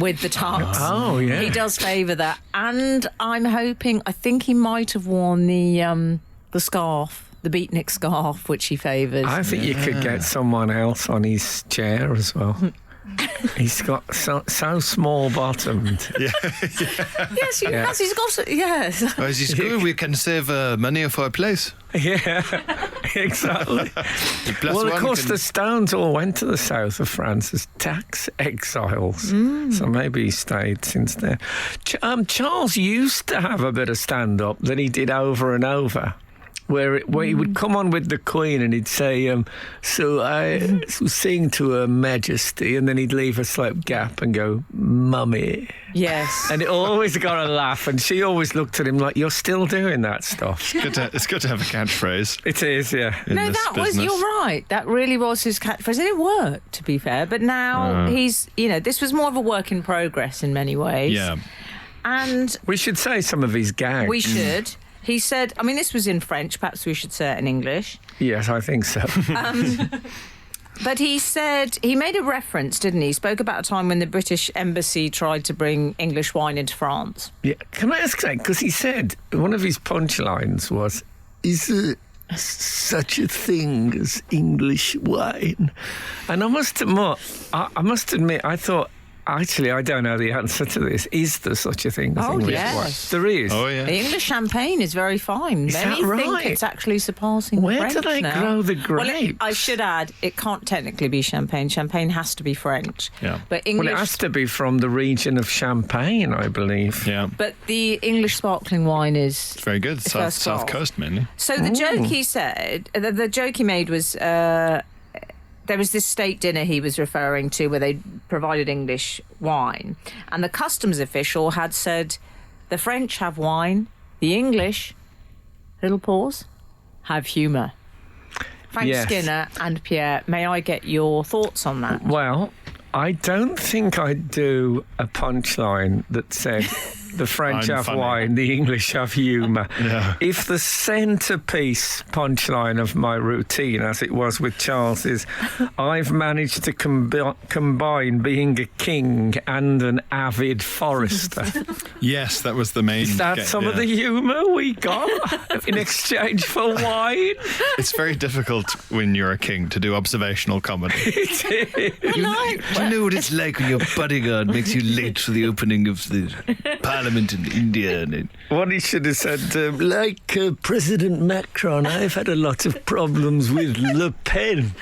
Speaker 4: with the tux.
Speaker 3: Oh, yeah.
Speaker 4: He does favour that. And I'm hoping, I think he might have worn the scarf, the beatnik scarf, which he favours.
Speaker 3: I think you could get someone else on his chair as well. He's got so small bottomed.
Speaker 4: Yes, he has. He's got, yes.
Speaker 5: Oh, is this good? We can save money for a place.
Speaker 3: Yeah, exactly.
Speaker 5: Plus
Speaker 3: Well, of
Speaker 5: one
Speaker 3: course,
Speaker 5: can-
Speaker 3: the Stones all went to the south of France as tax exiles. So maybe he stayed since then. Charles used to have a bit of stand-up that he did over and over. Where he would come on with the Queen and he'd say, so I sing to Her Majesty, and then he'd leave a slight gap and go, Mummy.
Speaker 4: Yes.
Speaker 3: And it always got a laugh, and she always looked at him like, you're still doing that stuff.
Speaker 5: It's good to have a catchphrase.
Speaker 3: It is, yeah.
Speaker 5: In
Speaker 4: No,
Speaker 5: this
Speaker 4: that was,
Speaker 5: business.
Speaker 4: you're right. That really was his catchphrase. And it worked, to be fair. But now he's, this was more of a work in progress in many ways.
Speaker 5: Yeah.
Speaker 4: And
Speaker 3: We should say some of his gags.
Speaker 4: we should. He said, I mean, this was in French. Perhaps we should say it in English.
Speaker 3: Yes, I think so.
Speaker 4: But he said, he made a reference, didn't he? He spoke about a time when the British embassy tried to bring English wine into France.
Speaker 3: Yeah, can I ask that? Because he said one of his punchlines was, "Is there such a thing as English wine?" And I must admit, I thought, actually, I don't know the answer to this. Is there such a thing as
Speaker 4: Oh,
Speaker 3: English
Speaker 4: yes.
Speaker 3: wine? There is.
Speaker 5: Oh, yeah.
Speaker 4: The English champagne is very fine.
Speaker 3: Is
Speaker 4: Many
Speaker 3: that right?
Speaker 4: think it's actually surpassing
Speaker 3: Where
Speaker 4: French
Speaker 3: do they
Speaker 4: now.
Speaker 3: grow the
Speaker 4: Well,
Speaker 3: grapes?
Speaker 4: I should add, it can't technically be champagne. Champagne has to be French.
Speaker 5: Yeah.
Speaker 4: But
Speaker 3: Well,
Speaker 4: English,
Speaker 3: it has to be from the region of Champagne, I believe.
Speaker 5: Yeah.
Speaker 4: but the English sparkling wine is.
Speaker 5: It's very good.
Speaker 4: First
Speaker 5: South
Speaker 4: class.
Speaker 5: Coast, mainly.
Speaker 4: So the joke he said, the joke he made was. There was this state dinner he was referring to where they provided English wine, and the customs official had said, the French have wine, the English, little pause, have humour. Frank
Speaker 3: Yes.
Speaker 4: Skinner and Pierre, may I get your thoughts on that?
Speaker 3: Well, I don't think I'd do a punchline that said the French
Speaker 5: I'm
Speaker 3: have
Speaker 5: funny.
Speaker 3: wine, the English have humour.
Speaker 5: Yeah.
Speaker 3: If the centrepiece punchline of my routine, as it was with Charles, is I've managed to combine being a king and an avid forester.
Speaker 5: Yes, that was the main.
Speaker 3: Is that some of the humour we got in exchange for wine?
Speaker 5: It's very difficult when you're a king to do observational comedy.
Speaker 6: Do you know what it's like when your bodyguard makes you late for the opening of the Parliament in India?
Speaker 3: What he should have said, like President Macron, I've had a lot of problems with Le Pen.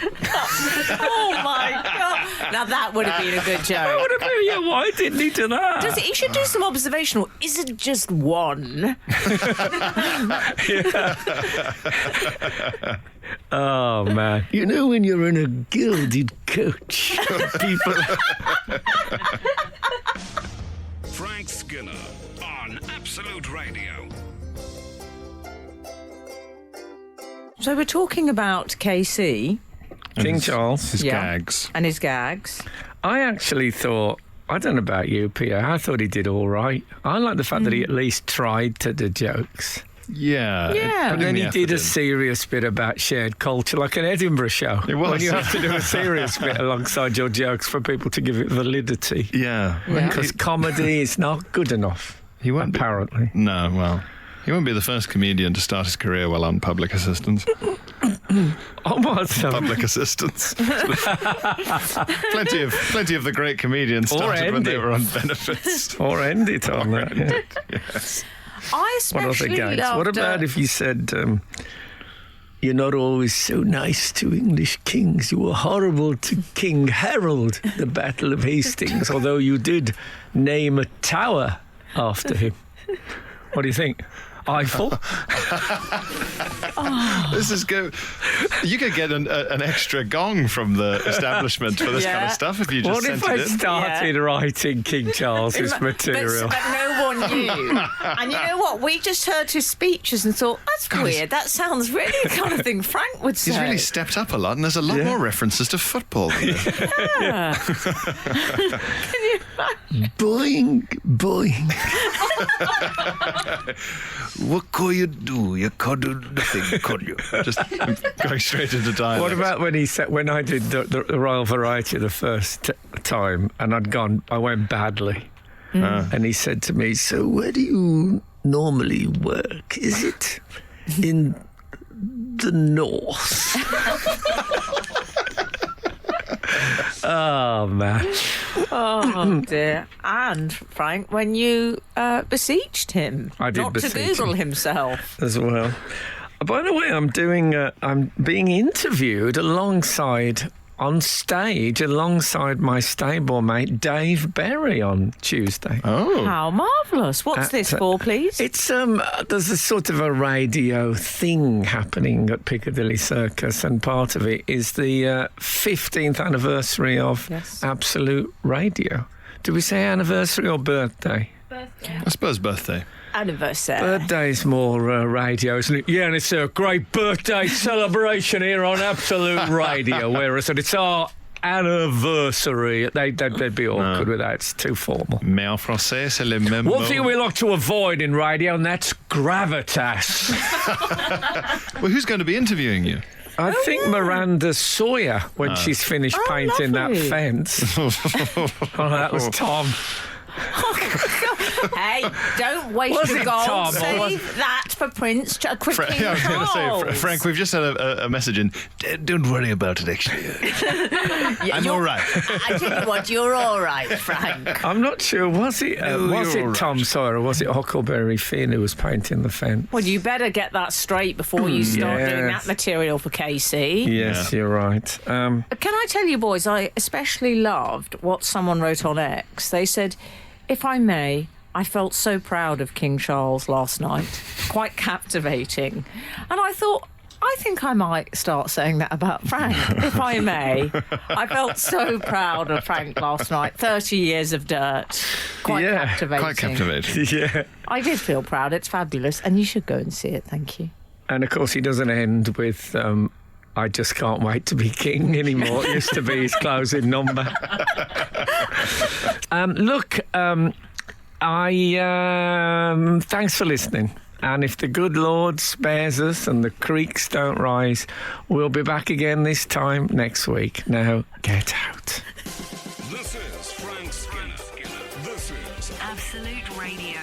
Speaker 4: Oh my God! Now that would have been a good joke.
Speaker 3: What about you? Why didn't he do that?
Speaker 4: He should do some observational. Is it just one?
Speaker 3: Oh, man. You know when you're in a gilded coach, people...
Speaker 1: Frank Skinner on Absolute Radio.
Speaker 4: So we're talking about KC
Speaker 3: King Charles.
Speaker 5: His
Speaker 4: Yeah.
Speaker 5: gags.
Speaker 4: and his gags.
Speaker 3: I actually thought, I don't know about you, Pierre, I thought he did all right. I like the fact that he at least tried to do jokes.
Speaker 5: Yeah.
Speaker 4: Yeah.
Speaker 3: And then he did a
Speaker 5: scene.
Speaker 3: serious bit about shared culture, like an Edinburgh show.
Speaker 5: It was.
Speaker 3: When you have to do a serious bit alongside your jokes for people to give it validity.
Speaker 5: Yeah.
Speaker 3: Because comedy is not good enough,
Speaker 5: He won't
Speaker 3: apparently.
Speaker 5: Be, no, well, he won't be the first comedian to start his career while on public assistance. Public assistance. plenty of the great comedians started when they were on benefits.
Speaker 3: Or end it on that. Yeah.
Speaker 5: Yes.
Speaker 4: I
Speaker 3: What other
Speaker 4: especially
Speaker 3: gags?
Speaker 4: loved...
Speaker 3: What about if you said, you're not always so nice to English kings. You were horrible to King Harold, the Battle of Hastings, although you did name a tower after him. What do you think? Eiffel?
Speaker 5: This is good. You could get an extra gong from the establishment for this kind of stuff if you just
Speaker 3: What
Speaker 5: sent
Speaker 3: if I
Speaker 5: it in.
Speaker 3: started writing King Charles's material?
Speaker 4: But no one knew. And you know what? We just heard his speeches and thought, that's weird. That sounds really the kind of thing Frank would say.
Speaker 5: He's really stepped up a lot, and there's a lot more references to football than this.
Speaker 4: Yeah.
Speaker 3: Boing, boing.
Speaker 6: What can you do? You can't do nothing, can you?
Speaker 5: Just going straight into dialogue.
Speaker 3: What about when he said, when I did the Royal Variety the first time, and I went badly, and he said to me, "So where do you normally work? Is it in the north?" Oh man!
Speaker 4: Oh dear. And Frank, when you beseeched him
Speaker 3: I did
Speaker 4: not
Speaker 3: beseech
Speaker 4: to Google
Speaker 3: him.
Speaker 4: himself.
Speaker 3: As well. By the way, I'm being interviewed on stage alongside my stablemate Dave Berry on Tuesday.
Speaker 5: Oh.
Speaker 4: How marvellous. What's this for, please?
Speaker 3: It's there's a sort of a radio thing happening at Piccadilly Circus, and part of it is the 15th anniversary of Absolute Radio. Do we say anniversary or birthday?
Speaker 5: I suppose birthday.
Speaker 4: Anniversary.
Speaker 3: Birthday's more radio, isn't it? Yeah, and it's a great birthday celebration here on Absolute Radio, whereas it's our anniversary. They'd be awkward with that. It's too formal.
Speaker 5: Mais en français, c'est le même
Speaker 3: One
Speaker 5: mot.
Speaker 3: thing we like to avoid in radio, and that's gravitas.
Speaker 5: Well, who's going to be interviewing you?
Speaker 3: I think Miranda Sawyer, when she's finished painting
Speaker 4: lovely.
Speaker 3: that fence. Oh, that was Tom.
Speaker 4: Hey, don't waste
Speaker 3: Was
Speaker 4: your
Speaker 3: it
Speaker 4: gold.
Speaker 3: Tom, or
Speaker 4: Save that for Prince King
Speaker 5: I was going to
Speaker 4: Charles.
Speaker 5: say, Frank, we've just had a message in.
Speaker 6: Don't worry about it, actually. I'm all right.
Speaker 4: I tell you what, you're all right, Frank.
Speaker 3: I'm not sure. Was it
Speaker 6: you're all
Speaker 3: Tom Sawyer or was it Huckleberry Finn who was painting the fence?
Speaker 4: Well, you better get that straight before you start doing
Speaker 3: Yes.
Speaker 4: that material for Casey.
Speaker 3: Yes, you're right.
Speaker 4: Can I tell you, boys, I especially loved what someone wrote on X. They said, if I may, I felt so proud of King Charles last night. Quite captivating. And I thought, I think I might start saying that about Frank, if I may. I felt so proud of Frank last night. 30 years of dirt. Quite captivating.
Speaker 5: Quite captivating.
Speaker 3: Yeah.
Speaker 4: I did feel proud. It's fabulous. And you should go and see it. Thank you.
Speaker 3: And of course, he doesn't end with, I just can't wait to be king anymore. It used to be his closing number. Thanks for listening. And if the good Lord spares us and the creeks don't rise, we'll be back again this time next week. Now, get out.
Speaker 1: This is Frank Skinner. This is
Speaker 2: Absolute Radio.